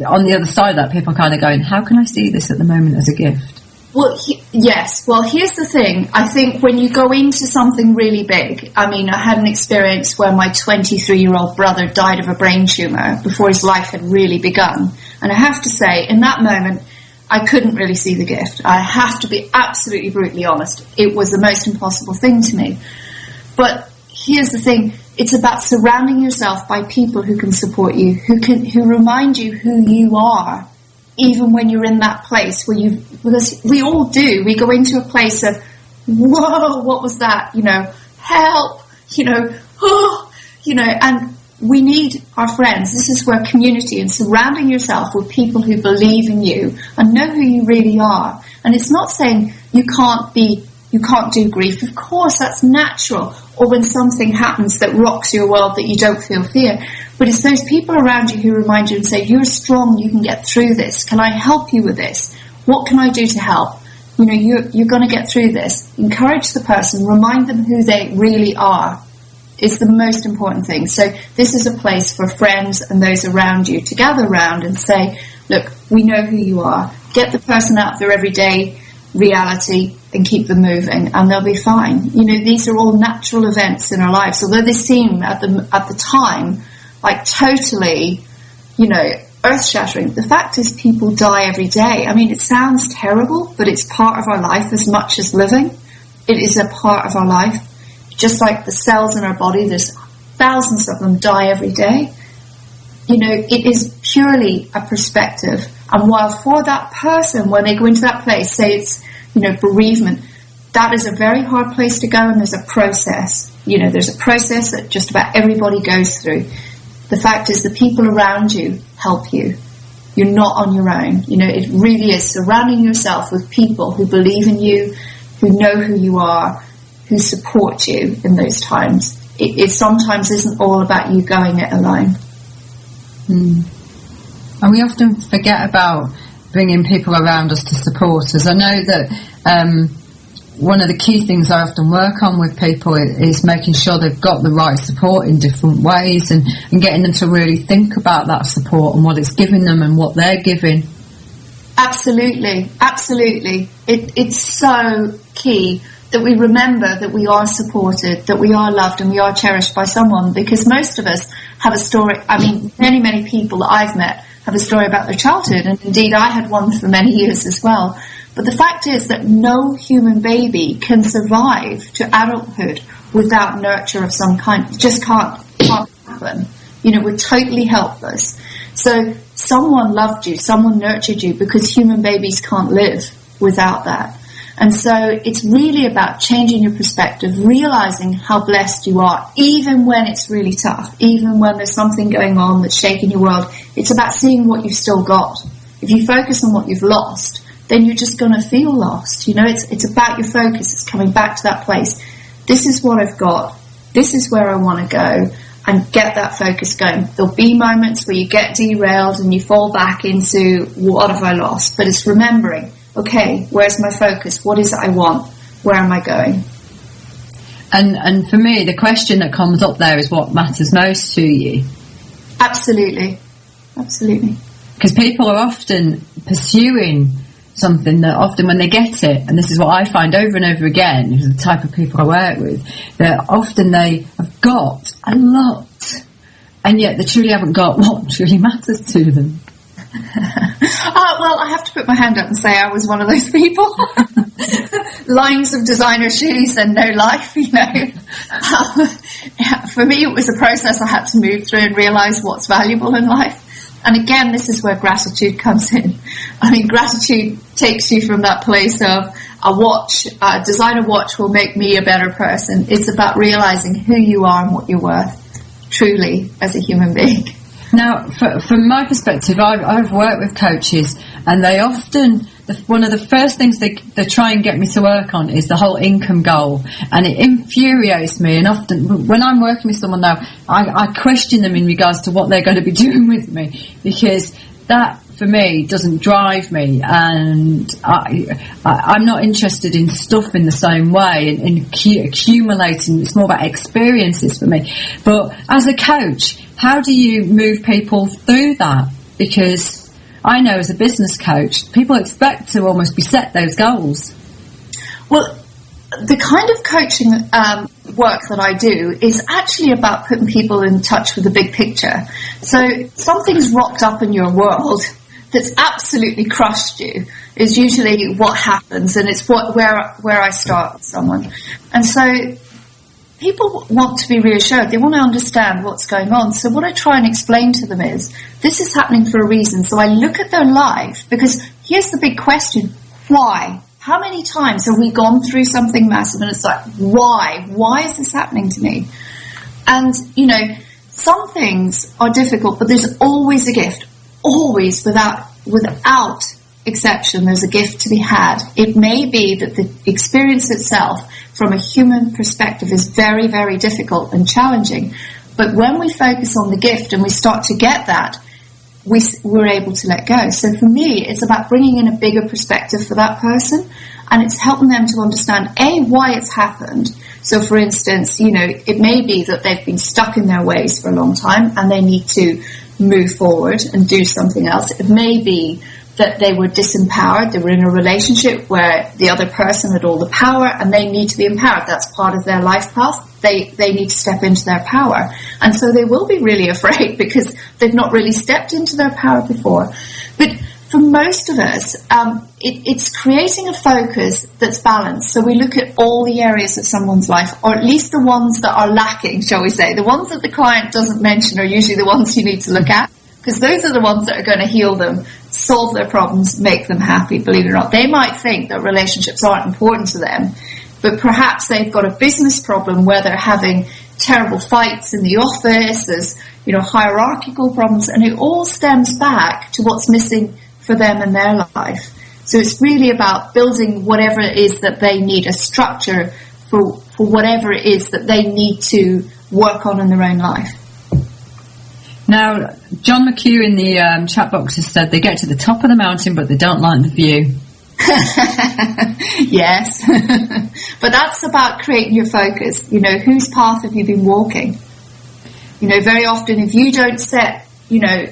on the other side of that, people are kind of going, how can I see this at the moment as a gift? Well, yes. Well, here's the thing. I think when you go into something really big, I had an experience where my 23-year-old brother died of a brain tumour before his life had really begun. And I have to say, in that moment, I couldn't really see the gift. I have to be absolutely brutally honest. It was the most impossible thing to me. But here's the thing. It's about surrounding yourself by people who can support you, who remind you who you are, even when you're in that place where because we all do. We go into a place of, whoa, what was that? Help, and we need our friends. This is where community and surrounding yourself with people who believe in you and know who you really are. And it's not saying you can't do grief. Of course, that's natural. Or when something happens that rocks your world that you don't feel fear. But it's those people around you who remind you and say, you're strong, you can get through this. Can I help you with this? What can I do to help? You're going to get through this. Encourage the person, remind them who they really are. It's the most important thing. So this is a place for friends and those around you to gather around and say, look, we know who you are. Get the person out of their everyday reality and keep them moving, and they'll be fine. These are all natural events in our lives, although they seem at the time like totally, earth-shattering. The fact is, people die every day. I mean, it sounds terrible, but it's part of our life as much as living. It is a part of our life. Just like the cells in our body, there's thousands of them die every day. It is purely a perspective. And while for that person, when they go into that place, say it's, bereavement, that is a very hard place to go, and there's a process. There's a process that just about everybody goes through. The fact is, the people around you help you. You're not on your own. It really is surrounding yourself with people who believe in you, who know who you are, who support you in those times. It sometimes isn't all about you going it alone. And we often forget about bringing people around us to support us. I know that one of the key things I often work on with people is making sure they've got the right support in different ways, and getting them to really think about that support and what it's giving them and what they're giving. Absolutely. It's so key that we remember that we are supported, that we are loved, and we are cherished by someone, because most of us have a story. I mean, many people that I've met have a story about their childhood, and indeed I had one for many years as well. But the fact is that no human baby can survive to adulthood without nurture of some kind. It just can't happen. We're totally helpless. So someone loved you, someone nurtured you, because human babies can't live without that. And so it's really about changing your perspective, realizing how blessed you are, even when it's really tough, even when there's something going on that's shaking your world. It's about seeing what you've still got. If you focus on what you've lost, then you're just going to feel lost. It's about your focus. It's coming back to that place. This is what I've got. This is where I want to go, and get that focus going. There'll be moments where you get derailed and you fall back into, what have I lost? But it's remembering, okay, where's my focus? What is it I want? Where am I going? And for me, the question that comes up there is, what matters most to you? Absolutely. Because people are often pursuing something that often when they get it, and this is what I find over and over again, the type of people I work with, that often they have got a lot, and yet they truly haven't got what truly matters to them. Well, I have to put my hand up and say I was one of those people. Lines of designer shoes and no life, For me, it was a process I had to move through and realise what's valuable in life. And again, this is where gratitude comes in. I mean, gratitude takes you from that place of a designer watch will make me a better person. It's about realising who you are and what you're worth, truly, as a human being. Now, from my perspective, I've worked with coaches, and they often, one of the first things they try and get me to work on is the whole income goal, and it infuriates me. And often when I'm working with someone now, I question them in regards to what they're going to be doing with me, because that for me doesn't drive me, and I'm not interested in stuff in the same way, in accumulating. It's more about experiences for me. But as a coach, how do you move people through that? Because I know as a business coach, people expect to almost be set those goals. Well, the kind of coaching work that I do is actually about putting people in touch with the big picture. So something's rocked up in your world. that's absolutely crushed you is usually what happens, and it's where I start with someone. And so people want to be reassured. They want to understand what's going on. So what I try and explain to them is, this is happening for a reason. So I look at their life, because here's the big question: why? How many times have we gone through something massive and it's like, why? Why is this happening to me? And, you know, some things are difficult, but there's always a gift. Always, without exception, there's a gift to be had. It may be that the experience itself, from a human perspective, is very, very difficult and challenging. But when we focus on the gift and we start to get that, we're able to let go. So for me, it's about bringing in a bigger perspective for that person, and it's helping them to understand, A, why it's happened. So for instance, you know, it may be that they've been stuck in their ways for a long time and they need to move forward and do something else. It may be that they were disempowered. They were in a relationship where the other person had all the power and they need to be empowered. That's part of their life path. They need to step into their power. And so they will be really afraid because they've not really stepped into their power before. But for most of us, it's creating a focus that's balanced. So we look at all the areas of someone's life, or at least the ones that are lacking, shall we say. The ones that the client doesn't mention are usually the ones you need to look at, because those are the ones that are going to heal them, solve their problems, make them happy, believe it or not. They might think that relationships aren't important to them, but perhaps they've got a business problem where they're having terrible fights in the office, there's, you know, hierarchical problems, and it all stems back to what's missing for them in their life. So it's really about building whatever it is that they need, a structure for whatever it is that they need to work on in their own life. Now, John McHugh in the chat box has said they get to the top of the mountain, but they don't like the view. Yes. But that's about creating your focus. You know, whose path have you been walking? You know, very often if you don't set, you know,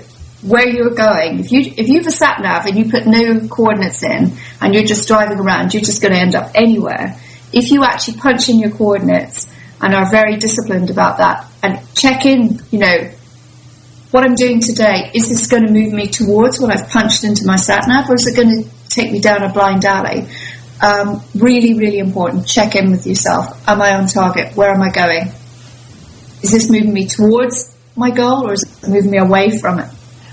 where you're going, if you have a sat nav and you put no coordinates in and you're just driving around, you're just going to end up anywhere. If you actually punch in your coordinates and are very disciplined about that and check in, you know, what I'm doing today, is this going to move me towards what I've punched into my sat nav, or is it going to take me down a blind alley? Really, really important. Check in with yourself. Am I on target? Where am I going? Is this moving me towards my goal, or is it moving me away from it?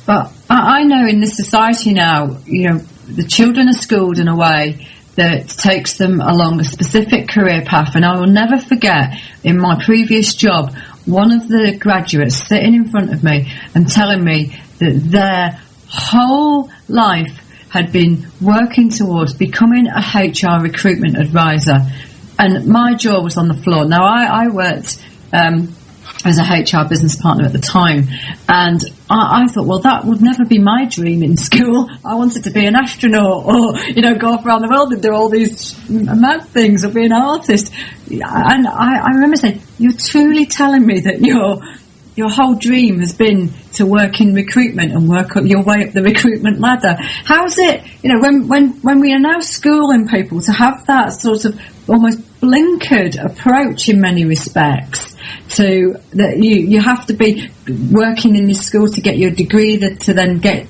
But I know in this society now, you know, the children are schooled in a way that takes them along a specific career path. And I will never forget, in my previous job, one of the graduates sitting in front of me and telling me that their whole life had been working towards becoming a HR recruitment advisor. And my jaw was on the floor. Now, I worked as a HR business partner at the time, and I thought, well, that would never be my dream in school. I wanted to be an astronaut, or, you know, go off around the world and do all these mad things, or be an artist. And I remember saying, you're truly telling me that your whole dream has been to work in recruitment and work up your way up the recruitment ladder. How's it, you know, when we are now schooling people to have that sort of almost blinkered approach in many respects, to that you have to be working in your school to get your degree, to then get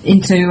into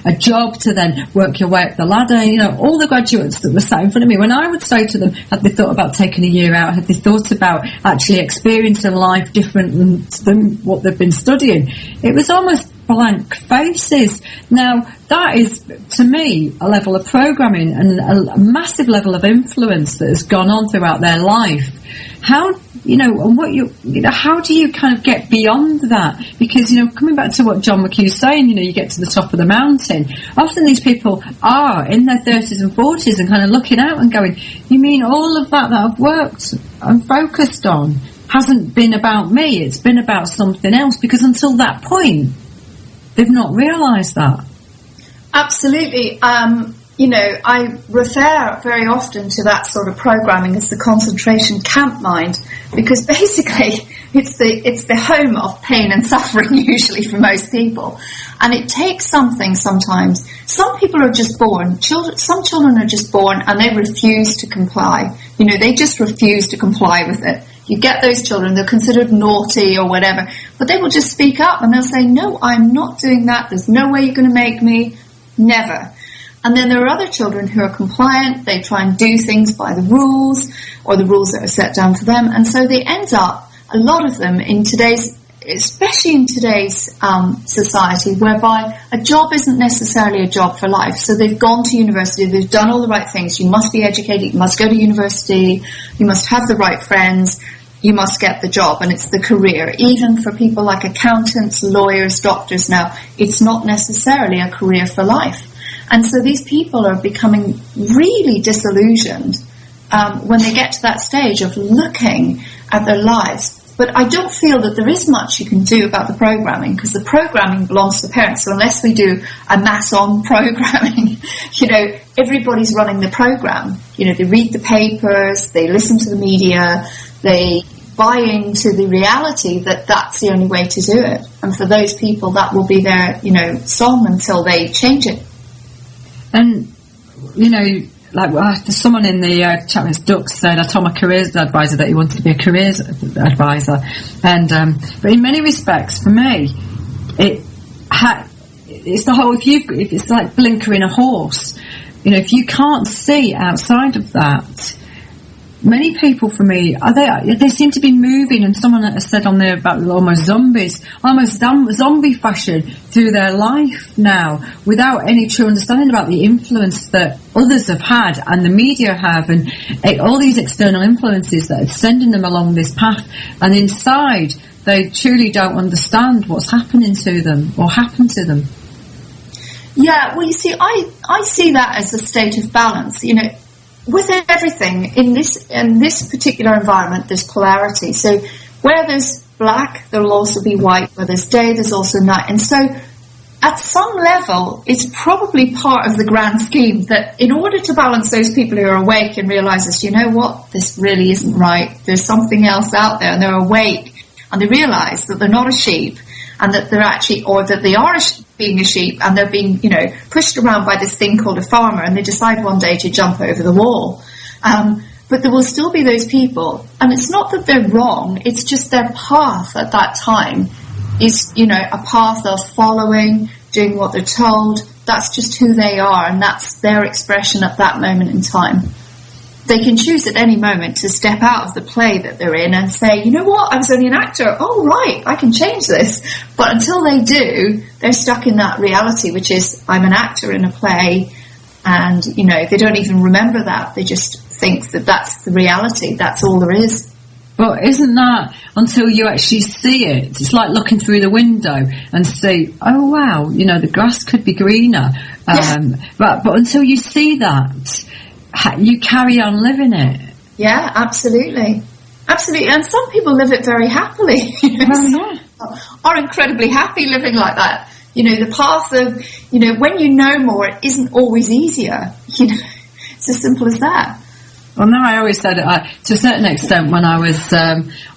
a job, to then work your way up the ladder. You know, all the graduates that were sat in front of me, when I would say to them, had they thought about taking a year out, had they thought about actually experiencing life different than what they've been studying, it was almost blank faces. Now, that is, to me, a level of programming and a massive level of influence that has gone on throughout their life. How, you know, and what you know, how do you kind of get beyond that? Because, you know, coming back to what John McHugh's saying, you know, you get to the top of the mountain. Often these people are in their 30s and 40s and kind of looking out and going, you mean all of that I've worked and focused on hasn't been about me, it's been about something else? Because until that point, they've not realised that. Absolutely. You know, I refer very often to that sort of programming as the concentration camp mind, because basically it's the home of pain and suffering usually for most people. And it takes something sometimes. Some people are just born. Some children are just born and they refuse to comply. You know, they just refuse to comply with it. You get those children, they're considered naughty or whatever, but they will just speak up and they'll say, no, I'm not doing that. There's no way you're going to make me. Never. And then there are other children who are compliant. They try and do things by the rules or the rules that are set down for them. And so they end up, a lot of them in today's, especially in today's society, whereby a job isn't necessarily a job for life. So they've gone to university, they've done all the right things. You must be educated, you must go to university, you must have the right friends, you must get the job, and it's the career. Even for people like accountants, lawyers, doctors now, it's not necessarily a career for life. And so these people are becoming really disillusioned when they get to that stage of looking at their lives. But I don't feel that there is much you can do about the programming, because the programming belongs to the parents. So unless we do a mass-on programming, everybody's running the program. They read the papers, they listen to the media, they buy into the reality that that's the only way to do it. And for those people, that will be their, song until they change it. And, there's someone in the chat with Duck said, I told my careers advisor that he wanted to be a careers advisor. And, but in many respects, for me, it's the whole, if it's like blinkering a horse, if you can't see outside of that, many people, for me, they seem to be moving, and someone has said on there about almost zombie fashion through their life now, without any true understanding about the influence that others have had and the media have, and all these external influences that are sending them along this path. And inside, they truly don't understand what's happening to them or happened to them. Yeah, well, you see, I see that as a state of balance. With everything in this particular environment, there's polarity. So where there's black, there'll also be white. Where there's day, there's also night. And so at some level, it's probably part of the grand scheme that in order to balance those people who are awake and realize this, this really isn't right. There's something else out there, and they're awake and they realize that they're not a sheep, and that they're actually, or that they are being a sheep, and they're being, pushed around by this thing called a farmer, and they decide one day to jump over the wall. But there will still be those people, and it's not that they're wrong, it's just their path at that time is, a path of following, doing what they're told. That's just who they are, and that's their expression at that moment in time. They can choose at any moment to step out of the play that they're in and say, you know what, I was only an actor. Oh, right, I can change this. But until they do, they're stuck in that reality, which is, I'm an actor in a play. And, they don't even remember that. They just think that that's the reality. That's all there is. But isn't that, until you actually see it, it's like looking through the window and see, oh, wow, the grass could be greener. But until you see that, you carry on living it. Yeah, absolutely. Absolutely. And some people live it very happily. Are incredibly happy living like that. The path of, when you know more, it isn't always easier. It's as simple as that. Well, no, I always said to a certain extent, when I was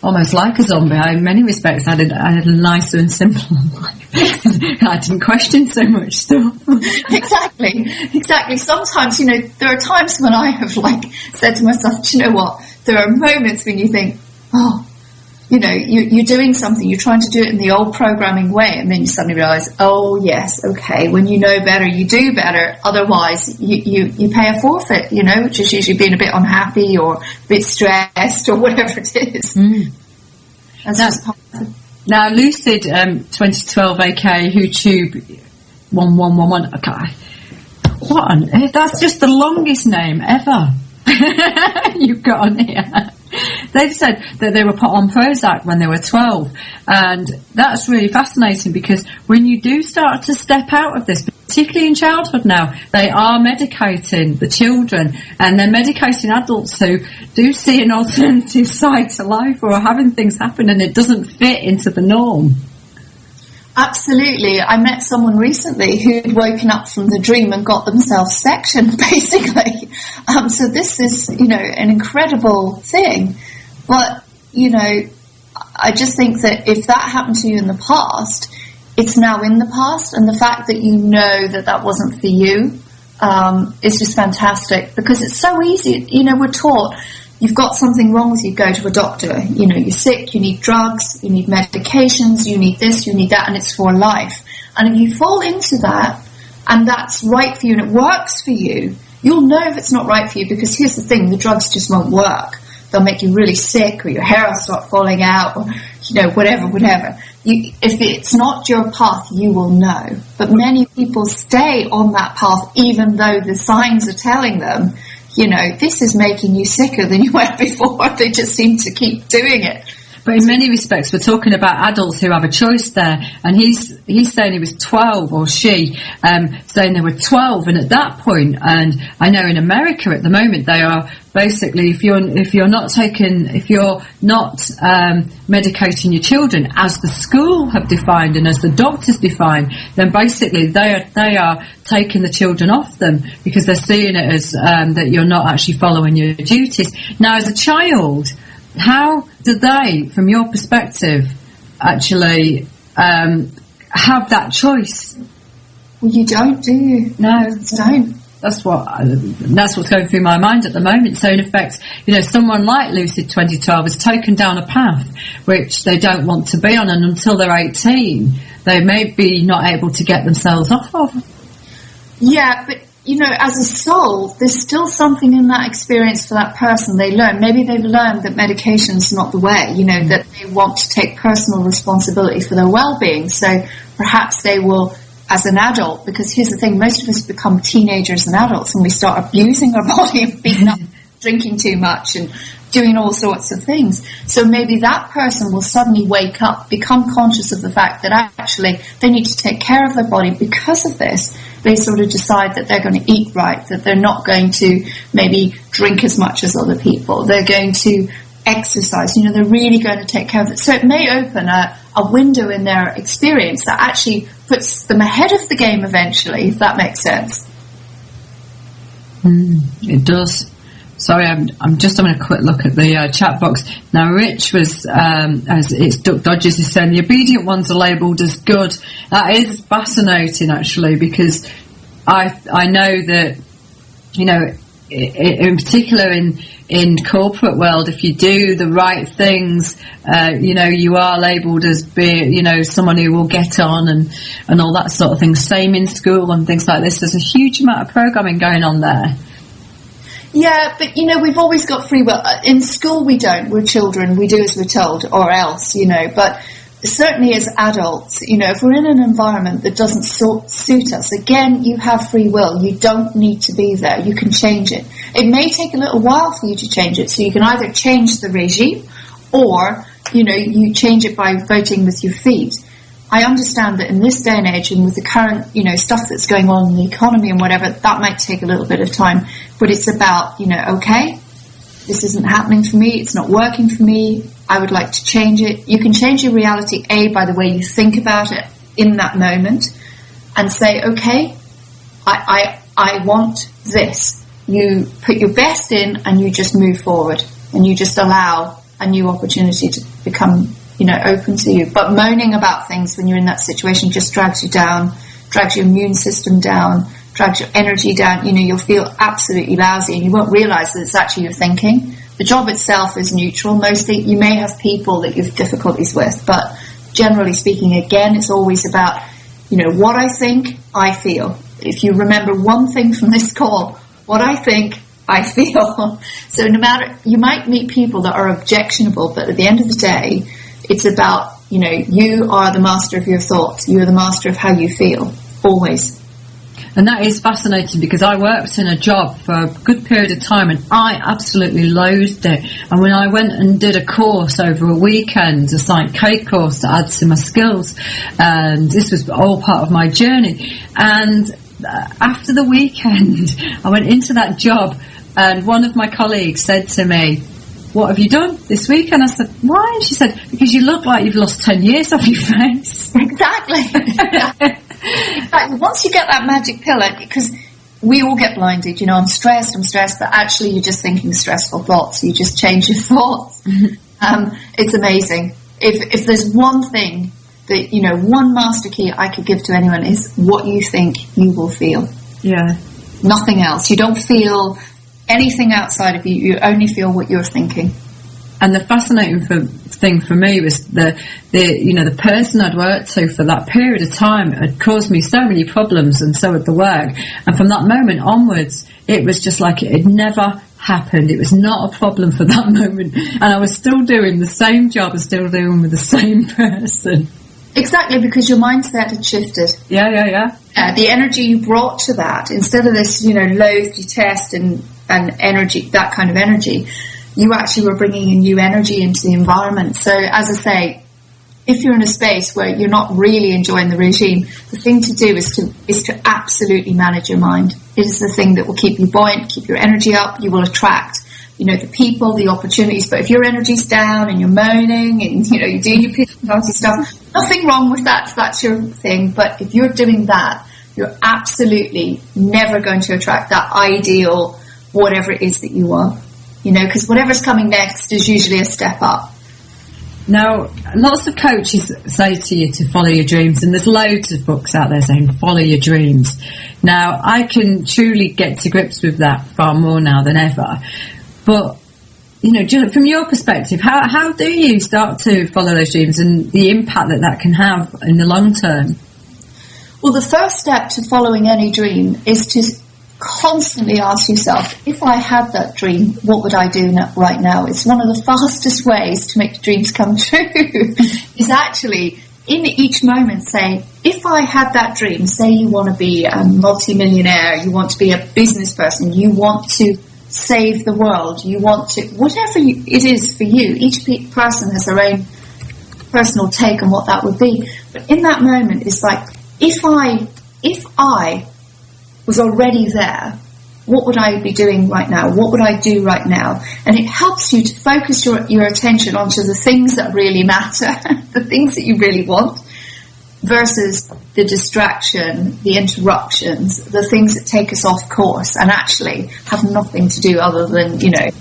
almost like a zombie, in many respects, I had a nicer and simpler life. I didn't question so much stuff. Exactly. Sometimes, there are times when I have said to myself, do you know what? There are moments when you think, oh, you're doing something, you're trying to do it in the old programming way, and then you suddenly realize, oh yes, okay, when you know better, you do better. Otherwise, you pay a forfeit, which is usually being a bit unhappy or a bit stressed or whatever it is. That's just part of it. Now, Lucid 2012 AK YouTube 1111. Okay. What on earth? That's just the longest name ever you've got on here. They've said that they were put on Prozac when they were 12, and that's really fascinating, because when you do start to step out of this, particularly in childhood now, they are medicating the children, and they're medicating adults who do see an alternative side to life or are having things happen and it doesn't fit into the norm. Absolutely. I met someone recently who'd woken up from the dream and got themselves sectioned, basically. So this is, an incredible thing. But, I just think that if that happened to you in the past, it's now in the past. And the fact that you know that wasn't for you is just fantastic, because it's so easy. We're taught you've got something wrong with you, go to a doctor. You're sick, you need drugs, you need medications, you need this, you need that, and it's for life. And if you fall into that, and that's right for you and it works for you, you'll know if it's not right for you, because here's the thing, the drugs just won't work. They'll make you really sick, or your hair will start falling out, or, whatever. If it's not your path, you will know. But many people stay on that path, even though the signs are telling them, this is making you sicker than you were before. They just seem to keep doing it. But in many respects, we're talking about adults who have a choice there. And he's saying he was 12, or she, saying they were 12. And at that point, and I know in America at the moment, they are basically, if you're not medicating your children as the school have defined and as the doctors define, then basically they are taking the children off them, because they're seeing it as that you're not actually following your duties. Now, as a child, how do they, from your perspective, actually have that choice? Well, you don't, do you? No, you don't. That's what's going through my mind at the moment. So in effect, someone like Lucid 2012 has taken down a path which they don't want to be on, and until they're 18, they may be not able to get themselves off of. Yeah, but as a soul, there's still something in that experience for that person. They learn. Maybe they've learned that medication's not the way, that they want to take personal responsibility for their well-being. So perhaps they will, as an adult, because here's the thing, most of us become teenagers and adults and we start abusing our body and beating up, drinking too much and doing all sorts of things. So maybe that person will suddenly wake up, become conscious of the fact that actually they need to take care of their body because of this. They sort of decide that they're going to eat right, that they're not going to maybe drink as much as other people. They're going to exercise, they're really going to take care of it. So it may open a window in their experience that actually puts them ahead of the game eventually, if that makes sense. It does. Sorry, I'm just having a quick look at the chat box. Now, Rich was, as it's Duck Dodgers is saying, the obedient ones are labelled as good. That is fascinating, actually, because I know that, in particular in corporate world, if you do the right things, you are labelled as being, someone who will get on and all that sort of thing. Same in school and things like this. There's a huge amount of programming going on there. Yeah, but we've always got free will. In school we don't. We're children. We do as we're told, or else, but certainly as adults, if we're in an environment that doesn't suit us, again, you have free will. You don't need to be there. You can change it. It may take a little while for you to change it, so you can either change the regime or, you change it by voting with your feet. I understand that in this day and age, and with the current, stuff that's going on in the economy and whatever, that might take a little bit of time. But it's about, okay, this isn't happening for me. It's not working for me. I would like to change it. You can change your reality, A, by the way you think about it in that moment, and say, okay, I want this. You put your best in and you just move forward and you just allow a new opportunity to become open to you. But moaning about things when you're in that situation just drags you down, drags your immune system down, drags your energy down. You'll feel absolutely lousy and you won't realise that it's actually your thinking. The job itself is neutral. Mostly you may have people that you have difficulties with, but generally speaking, again, it's always about, what I think, I feel. If you remember one thing from this call, what I think, I feel. So no matter, you might meet people that are objectionable, but at the end of the day, it's about, you are the master of your thoughts. You are the master of how you feel, always. And that is fascinating, because I worked in a job for a good period of time and I absolutely loathed it. And when I went and did a course over a weekend, a Psych K course to add to my skills, and this was all part of my journey. And after the weekend, I went into that job and one of my colleagues said to me, "What have you done this week?" And I said, "Why?" And she said, "Because you look like you've lost 10 years off your face." Exactly. Exactly. Once you get that magic pill, because we all get blinded, I'm stressed, but actually you're just thinking stressful thoughts. You just change your thoughts. It's amazing. If there's one thing that, one master key I could give to anyone is what you think you will feel. Yeah. Nothing else. You don't feel anything outside of you. You only feel what you're thinking. And the fascinating thing for me was the person I'd worked to for that period of time had caused me so many problems, and so had the work. And from that moment onwards, it was just like it had never happened. It was not a problem for that moment, and I was still doing the same job and still dealing with the same person. Exactly, because your mindset had shifted. Yeah. The energy you brought to that, instead of this, loathe, detest, and energy, that kind of energy, you actually were bringing in new energy into the environment. So, as I say, if you're in a space where you're not really enjoying the regime, the thing to do is to absolutely manage your mind. It is the thing that will keep you buoyant, keep your energy up. You will attract, the people, the opportunities. But if your energy's down and you're moaning and, you're doing your pity stuff, nothing wrong with that if that's your thing. But if you're doing that, you're absolutely never going to attract that ideal, whatever it is that you want. Because whatever's coming next is usually a step up. Now, lots of coaches say to you to follow your dreams, and there's loads of books out there saying follow your dreams. Now, I can truly get to grips with that far more now than ever. But, from your perspective, how do you start to follow those dreams and the impact that can have in the long term? Well, the first step to following any dream is to constantly ask yourself, if I had that dream, what would I do right now? It's one of the fastest ways to make dreams come true is actually in each moment say, if I had that dream, say you want to be a multi-millionaire, you want to be a business person, you want to save the world, you want to, whatever it is for you, each person has their own personal take on what that would be. But in that moment, it's like, if I was already there, what would I be doing right now? What would I do right now? And it helps you to focus your attention onto the things that really matter, the things that you really want, versus the distraction, the interruptions, the things that take us off course and actually have nothing to do other than, the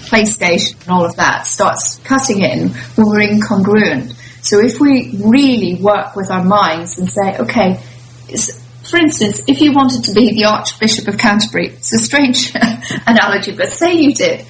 PlayStation and all of that starts cutting in when we're incongruent. So if we really work with our minds and say, okay, for instance, if you wanted to be the Archbishop of Canterbury, it's a strange analogy, but say you did,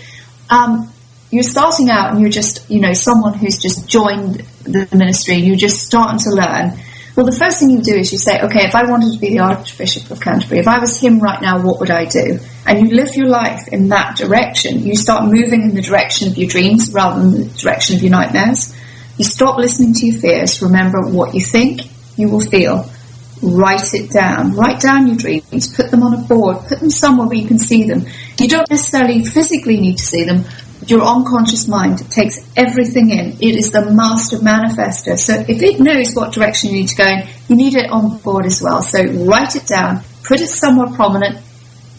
you're starting out and you're just, someone who's just joined the ministry and you're just starting to learn. Well, the first thing you do is you say, okay, if I wanted to be the Archbishop of Canterbury, if I was him right now, what would I do? And you live your life in that direction. You start moving in the direction of your dreams rather than the direction of your nightmares. You stop listening to your fears. Remember what you think, you will feel. Write it down. Write down your dreams. Put them on a board. Put them somewhere where you can see them. You don't necessarily physically need to see them. But your unconscious mind takes everything in. It is the master manifester. So if it knows what direction you need to go in, you need it on board as well. So write it down. Put it somewhere prominent.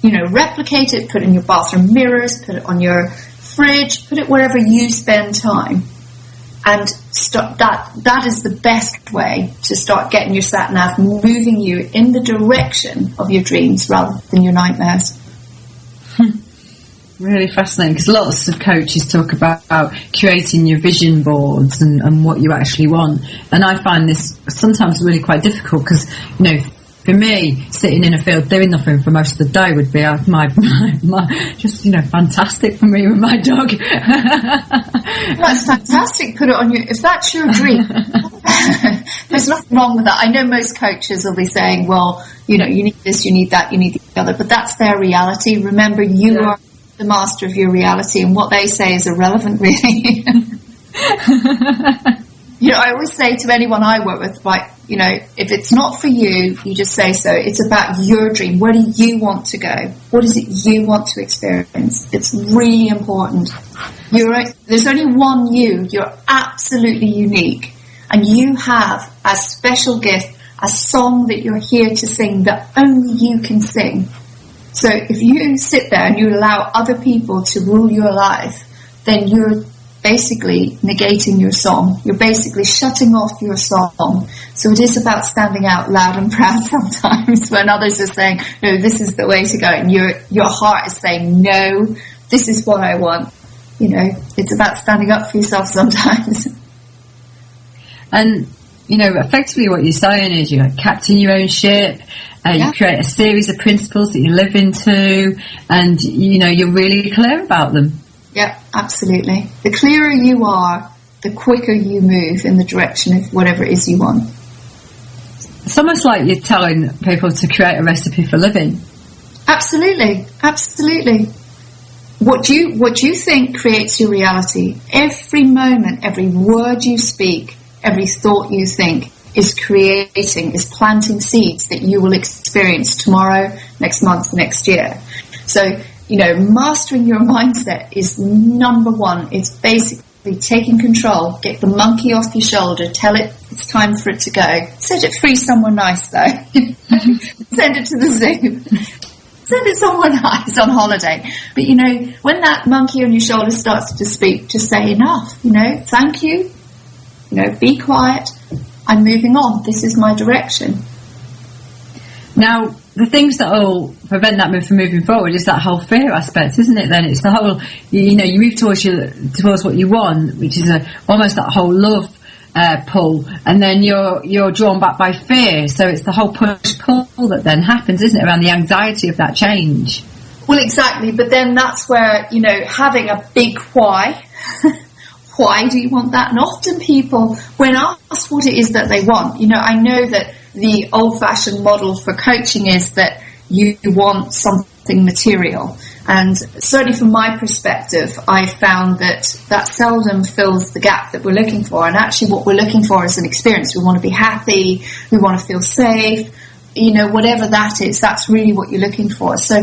Replicate it. Put it in your bathroom mirrors. Put it on your fridge. Put it wherever you spend time. And that is the best way to start getting your sat-nav moving you in the direction of your dreams rather than your nightmares. Really fascinating, because lots of coaches talk about creating your vision boards and what you actually want. And I find this sometimes really quite difficult because, for me, sitting in a field doing nothing for most of the day would be my just, fantastic for me with my dog. That's fantastic. Put it on if that's your dream. There's nothing wrong with that. I know most coaches will be saying, well, you need this, you need that, you need the other, but that's their reality. Remember, you are the master of your reality, and what they say is irrelevant, really. I always say to anyone I work with, if it's not for you, you just say so. It's about your dream. Where do you want to go? What is it you want to experience? It's really important. There's only one you. You're absolutely unique. And you have a special gift, a song that you're here to sing that only you can sing. So if you sit there and you allow other people to rule your life, then you're basically negating your song. You're basically shutting off your song. So it is about standing out loud and proud sometimes when others are saying, no, this is the way to go. And your heart is saying, no, this is what I want. It's about standing up for yourself sometimes. And, effectively what you're saying is you're captain your own ship. You create a series of principles that you live into, and you're really clear about them. Yeah, absolutely. The clearer you are, the quicker you move in the direction of whatever it is you want. It's almost like you're telling people to create a recipe for living. Absolutely, absolutely. What you think creates your reality. Every moment, every word you speak, every thought you think is planting seeds that you will experience tomorrow, next month, next year. So, mastering your mindset is number one. It's basically taking control. Get the monkey off your shoulder. Tell it it's time for it to go. Set it free somewhere nice, though. Send it to the zoo. Send it somewhere nice on holiday. But, when that monkey on your shoulder starts to speak, just say enough. Thank you. Be quiet. I'm moving on. This is my direction. Now, the things that will prevent that from moving forward is that whole fear aspect, isn't it? Then it's the whole, you move towards what you want, which is almost that whole love pull, and then you're drawn back by fear. So it's the whole push-pull that then happens, isn't it, around the anxiety of that change? Well, exactly. But then that's where, having a big why. Why do you want that? And often people, when asked what it is that they want, I know that the old-fashioned model for coaching is that you want something material. And certainly from my perspective, I found that seldom fills the gap that we're looking for. And actually what we're looking for is an experience. We want to be happy. We want to feel safe. Whatever that is, that's really what you're looking for. So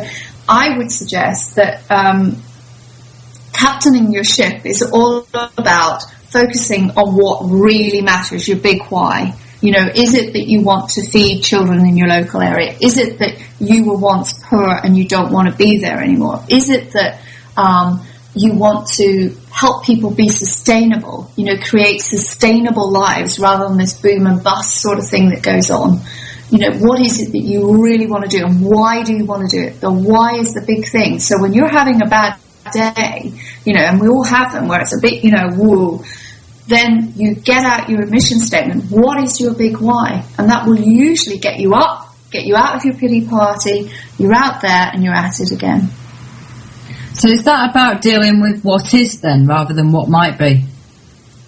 I would suggest that captaining your ship is all about focusing on what really matters, your big why. Is it that you want to feed children in your local area? Is it that you were once poor and you don't want to be there anymore? Is it that you want to help people be sustainable, create sustainable lives rather than this boom and bust sort of thing that goes on? What is it that you really want to do, and why do you want to do it? The why is the big thing. So when you're having a bad day, and we all have them where it's a bit, woo, then you get out your mission statement. What is your big why? And that will usually get you up, get you out of your pity party. You're out there and you're at it again. So is that about dealing with what is then rather than what might be?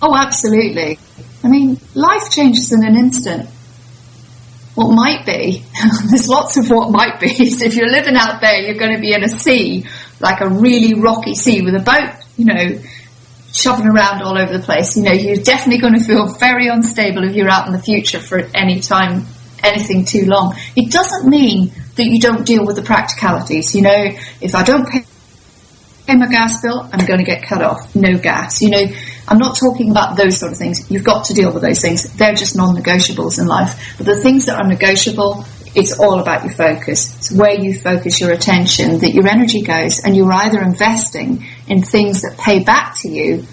Oh, absolutely. I mean, life changes in an instant. What might be, there's lots of what might be. So if you're living out there, you're going to be in a sea, like a really rocky sea with a boat, shoving around all over the place. You're definitely going to feel very unstable if you're out in the future for any time, anything too long. It doesn't mean that you don't deal with the practicalities. If I don't pay my gas bill, I'm going to get cut off. No gas. I'm not talking about those sort of things. You've got to deal with those things. They're just non-negotiables in life. But the things that are negotiable, it's all about your focus. It's where you focus your attention that your energy goes, and you're either investing in things that pay back to you,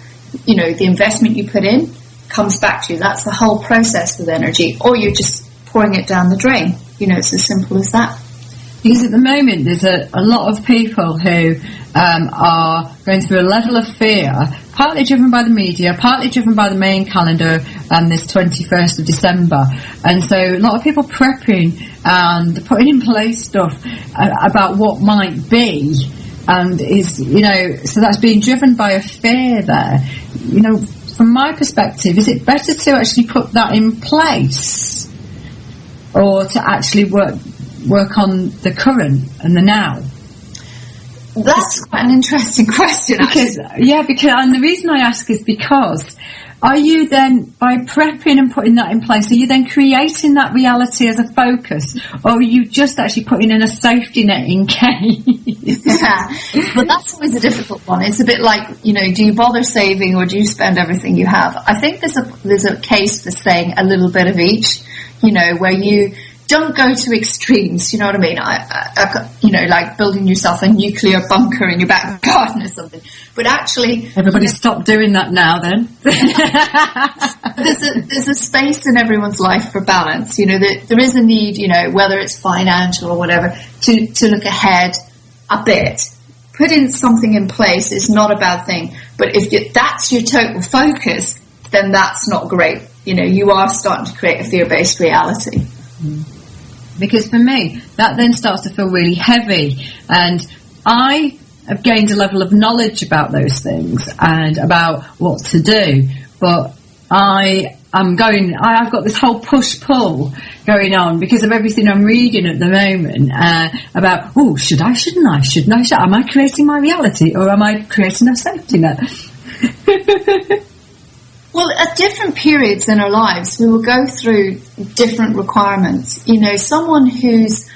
the investment you put in comes back to you. That's the whole process with energy, or you're just pouring it down the drain. It's as simple as that. Because at the moment there's a lot of people who are going through a level of fear, partly driven by the media, partly driven by the main calendar, this 21st of December. And so a lot of people prepping and putting in place stuff about what might be, and is, so that's being driven by a fear there. From my perspective, is it better to actually put that in place, or to actually work on the current and the now? That's quite an interesting question, because and the reason I ask is because, are you then, by prepping and putting that in place, are you then creating that reality as a focus, or are you just actually putting in a safety net in case? Yeah, well, that's always a difficult one. It's a bit like, do you bother saving or do you spend everything you have? I think there's a case for saying a little bit of each, where you don't go to extremes, you know what I mean? Like building yourself a nuclear bunker in your back garden or something. But actually, everybody stop doing that now. Then there's a space in everyone's life for balance. There is a need, whether it's financial or whatever, to look ahead a bit. Putting something in place is not a bad thing. But if that's your total focus, then that's not great. You are starting to create a fear-based reality. Because for me, that then starts to feel really heavy. And I have gained a level of knowledge about those things and about what to do. But I've got this whole push-pull going on because of everything I'm reading at the moment about, should I, shouldn't I, am I creating my reality or am I creating a safety net? Well, at different periods in our lives, we will go through different requirements. You know, someone who's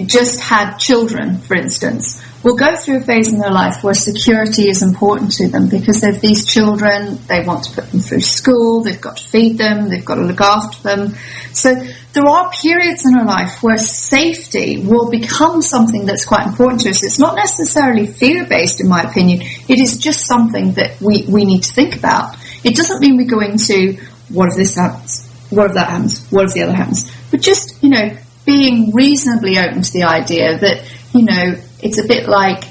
just had children, for instance, will go through a phase in their life where security is important to them because they have these children, they want to put them through school, they've got to feed them, they've got to look after them. So there are periods in our life where safety will become something that's quite important to us. It's not necessarily fear-based, in my opinion. It is just something that we need to think about. It doesn't mean we go into, what if this happens? What if that happens? What if the other happens? But just, being reasonably open to the idea that, it's a bit like,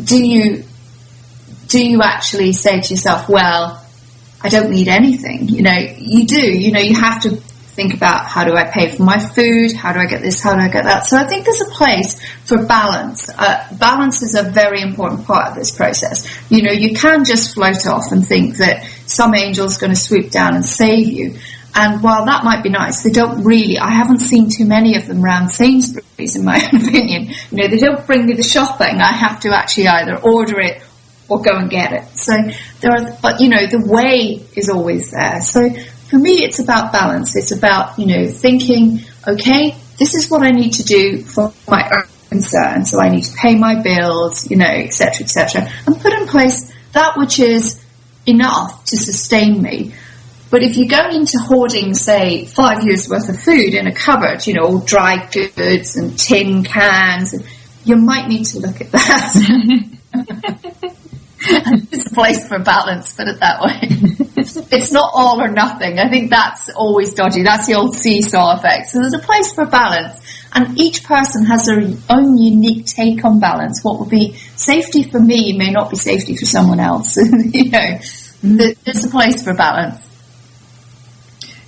do you actually say to yourself, well, I don't need anything? You do. You have to think about, how do I pay for my food? How do I get this? How do I get that? So I think there's a place for balance. Balance is a very important part of this process. You can just float off and think that some angel's going to swoop down and save you. And while that might be nice, they don't really, I haven't seen too many of them around Sainsbury's, in my opinion. They don't bring me the shopping. I have to actually either order it or go and get it. So the way is always there. So for me, it's about balance. It's about, thinking, okay, this is what I need to do for my own concern. So I need to pay my bills, et cetera, and put in place that which is enough to sustain me. But if you go into hoarding, say, 5 years worth of food in a cupboard, all dry goods and tin cans, you might need to look at that. There's a place for balance, put it that way. It's not all or nothing. I think that's always dodgy. That's the old seesaw effect. So there's a place for balance. And each person has their own unique take on balance. What would be safety for me may not be safety for someone else. There's a place for balance.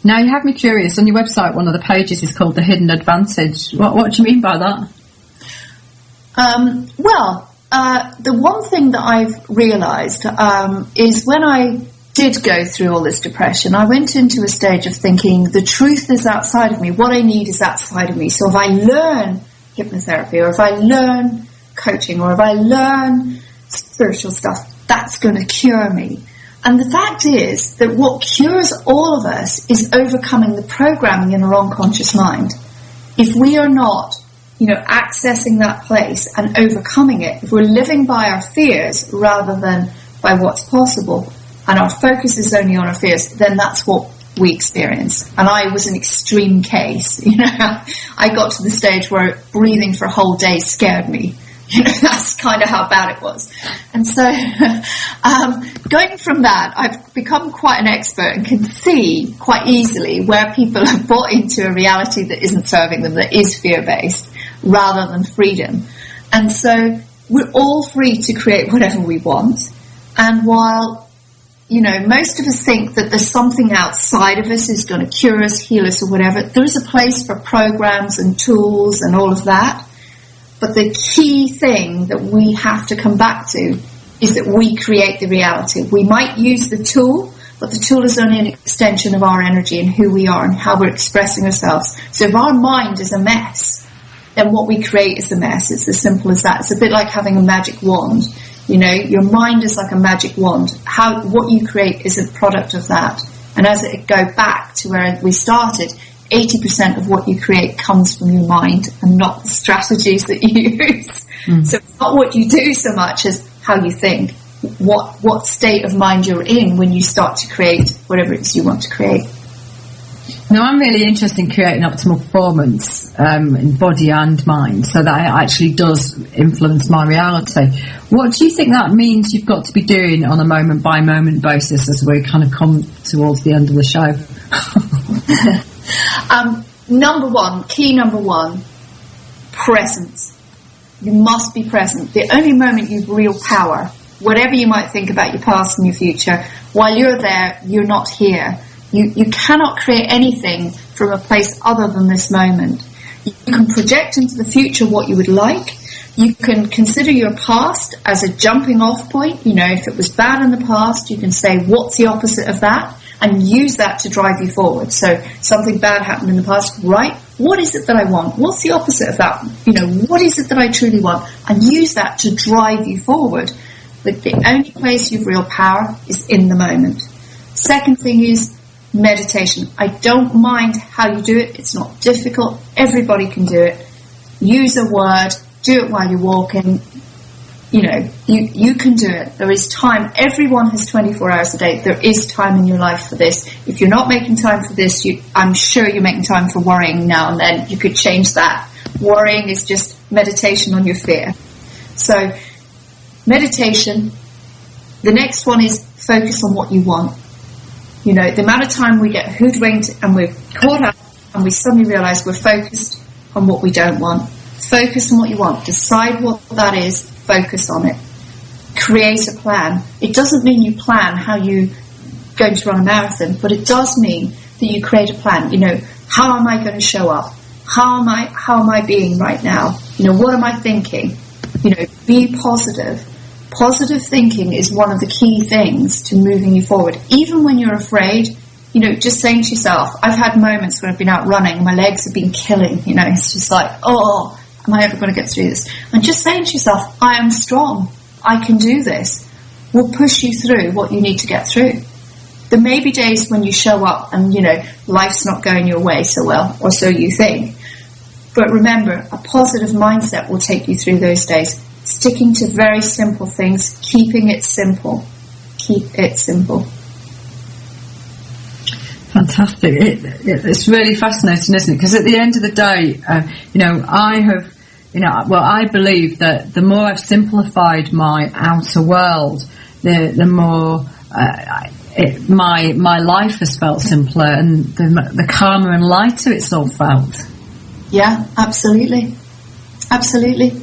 Now, you have me curious. On your website, one of the pages is called The Hidden Advantage. What do you mean by that? The one thing that I've realised is when I did go through all this depression, I went into a stage of thinking the truth is outside of me. What I need is outside of me. So if I learn hypnotherapy, or if I learn coaching, or if I learn spiritual stuff, that's going to cure me. And the fact is that what cures all of us is overcoming the programming in our unconscious mind. If we are not, accessing that place and overcoming it, if we're living by our fears rather than by what's possible, and our focus is only on our fears, then that's what we experience. And I was an extreme case. I got to the stage where breathing for a whole day scared me. That's kind of how bad it was. And so going from that, I've become quite an expert and can see quite easily where people have bought into a reality that isn't serving them, that is fear-based, rather than freedom. And so we're all free to create whatever we want. And while, most of us think that there's something outside of us is going to cure us, heal us, or whatever, there is a place for programs and tools and all of that. But the key thing that we have to come back to is that we create the reality. We might use the tool, but the tool is only an extension of our energy and who we are and how we're expressing ourselves. So if our mind is a mess, then what we create is a mess. It's as simple as that. It's a bit like having a magic wand. Your mind is like a magic wand. What you create is a product of that. And as it go back to where we started, 80% of what you create comes from your mind and not the strategies that you use. So it's not what you do so much as how you think, what state of mind you're in when you start to create whatever it is you want to create. Now, I'm really interested in creating optimal performance in body and mind, so that it actually does influence my reality. What do you think that means you've got to be doing on a moment-by-moment basis as we kind of come towards the end of the show? Number one, presence. You must be present. The only moment you've real power, whatever you might think about your past and your future, while you're there, you're not here. You cannot create anything from a place other than this moment. You can project into the future what you would like. You can consider your past as a jumping off point. You know, if it was bad in the past, you can say, what's the opposite of that? And use that to drive you forward. So something bad happened in the past, right? What is it that I want? What's the opposite of that? You know, what is it that I truly want? And use that to drive you forward. But the only place you've real power is in the moment. Second thing is meditation. I don't mind how you do it. It's not difficult. Everybody can do it. Use a word. Do it while you're walking. You know, you can do it. There is time. Everyone has 24 hours a day. There is time in your life for this. If you're not making time for this, I'm sure you're making time for worrying now and then. You could change that. Worrying is just meditation on your fear. So, meditation. The next one is focus on what you want. You know, the amount of time we get hoodwinked and we're caught up and we suddenly realise we're focused on what we don't want. Focus on what you want. Decide what that is. Focus on it. Create a plan. It doesn't mean you plan how you're going to run a marathon, but it does mean that you create a plan. You know, how am I going to show up? How am I being right now? You know, what am I thinking? You know, be positive. Positive thinking is one of the key things to moving you forward. Even when you're afraid, you know, just saying to yourself, I've had moments when I've been out running and my legs have been killing, you know, it's just like, oh, am I ever going to get through this? And just saying to yourself, I am strong. I can do this. Will push you through what you need to get through. There may be days when you show up and, you know, life's not going your way so well, or so you think. But remember, a positive mindset will take you through those days. Sticking to very simple things, keeping it simple. Keep it simple. Fantastic. It's really fascinating, isn't it? Because at the end of the day, you know, I believe that the more I've simplified my outer world, the more my life has felt simpler, and the calmer and lighter it's all felt. Yeah, absolutely. Absolutely.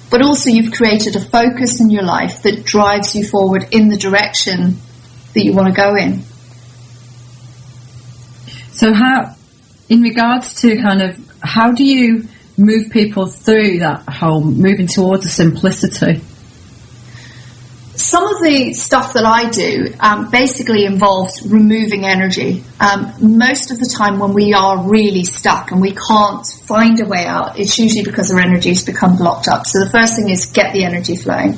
But also you've created a focus in your life that drives you forward in the direction that you want to go in. So how, in regards to kind of, how do you move people through that whole moving towards the simplicity? Some of the stuff that I do basically involves removing energy. Most of the time when we are really stuck and we can't find a way out, it's usually because our energy has become blocked up. So the first thing is get the energy flowing.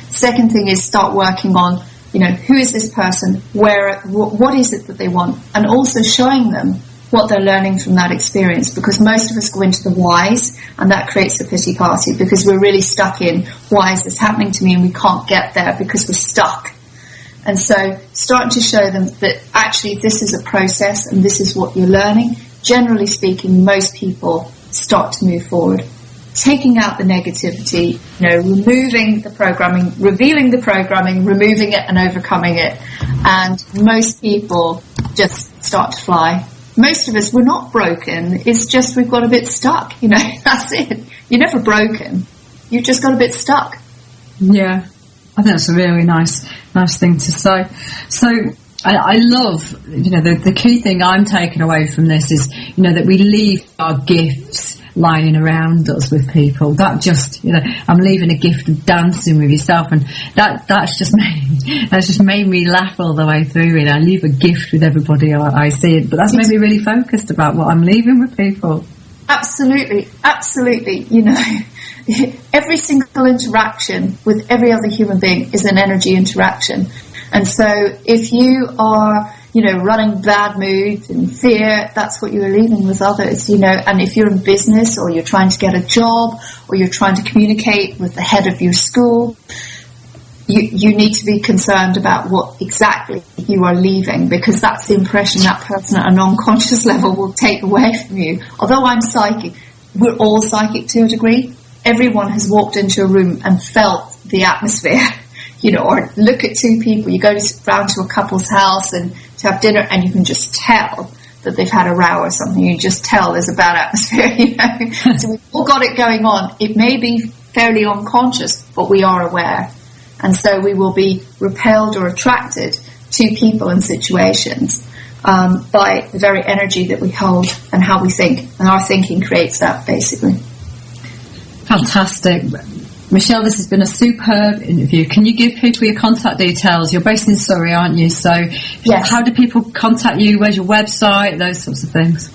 Second thing is start working on, you know, who is this person? What is it that they want? And also showing them what they're learning from that experience, because most of us go into the whys, and that creates a pity party because we're really stuck in why is this happening to me, and we can't get there because we're stuck. And so starting to show them that actually this is a process and this is what you're learning. Generally speaking, most people start to move forward. Taking out the negativity, you know, removing the programming, revealing the programming, removing it and overcoming it. And most people just start to fly. Most of us, we're not broken. It's just we've got a bit stuck, you know, that's it. You're never broken. You've just got a bit stuck. Yeah, I think that's a really nice thing to say. So I love, you know, the key thing I'm taking away from this is, you know, that we leave our gifts lying around us with people. That just, you know, I'm leaving a gift of dancing with yourself, and that's just made me laugh all the way through it. I leave a gift with everybody I see it, but that's made me really focused about what I'm leaving with people. Absolutely, absolutely. You know, every single interaction with every other human being is an energy interaction. And so if you are, you know, running bad moods and fear, that's what you're leaving with others, you know. And if you're in business or you're trying to get a job or you're trying to communicate with the head of your school, you need to be concerned about what exactly you are leaving, because that's the impression that person at a non-conscious level will take away from you. Although I'm psychic, we're all psychic to a degree. Everyone has walked into a room and felt the atmosphere. You know, or look at two people, you go round to a couple's house and to have dinner, and you can just tell that they've had a row or something. You just tell there's a bad atmosphere, you know. So we've all got it going on. It may be fairly unconscious, but we are aware. And so we will be repelled or attracted to people and situations. by the very energy that we hold and how we think, and our thinking creates that, basically. Fantastic. Michele, this has been a superb interview. Can you give people your contact details? You're based in Surrey, aren't you? So yes. How do people contact you? Where's your website? Those sorts of things.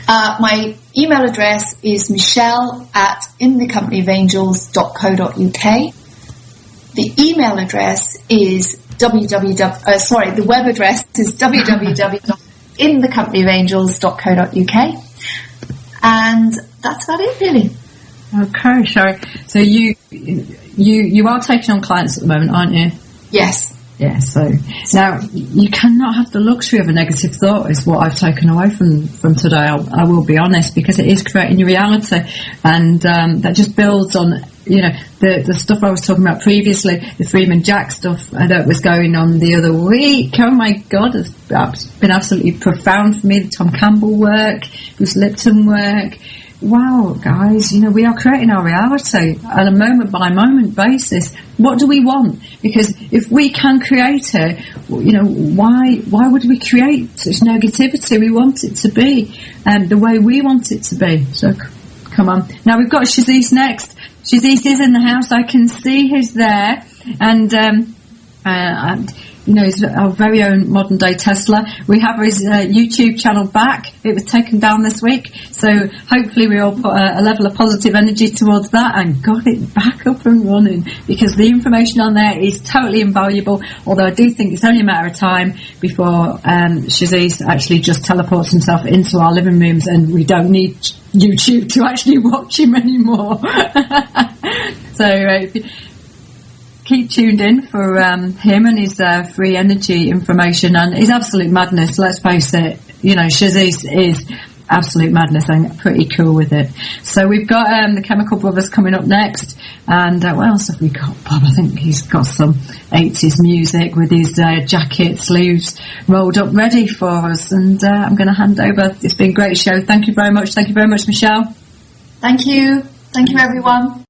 My email address is michele@inthecompanyofangels.co.uk. The email address is the web address is www.inthecompanyofangels.co.uk. And that's about it, really. Okay, so you are taking on clients at the moment, aren't you? Yes. Yeah, so now you cannot have the luxury of a negative thought is what I've taken away from today. I will be honest, because it is creating your reality, and that just builds on, you know, the stuff I was talking about previously, the Freeman Jack stuff that was going on the other week. Oh my God, it's been absolutely profound for me. The Tom Campbell work, Bruce Lipton work. Wow, guys, you know, we are creating our reality on a moment-by-moment basis. What do we want? Because if we can create it, you know, why would we create such negativity? We want it to be the way we want it to be. So, come on. Now, we've got Shaziz next. Shaziz is in the house. I can see he's there. And you know, he's our very own modern day Tesla. We have his YouTube channel back. It was taken down this week. So hopefully we all put a level of positive energy towards that and got it back up and running, because the information on there is totally invaluable. Although I do think it's only a matter of time before Shaziz actually just teleports himself into our living rooms and we don't need YouTube to actually watch him anymore. So keep tuned in for him and his free energy information and his absolute madness. Let's face it, you know, Shaziz is absolute madness and pretty cool with it. So we've got the Chemical Brothers coming up next, and what else have we got, Bob? I think he's got some 80s music with his jacket sleeves rolled up ready for us, and I'm going to hand over. It's been a great show. Thank you very much. Thank you very much, Michele. Thank you everyone.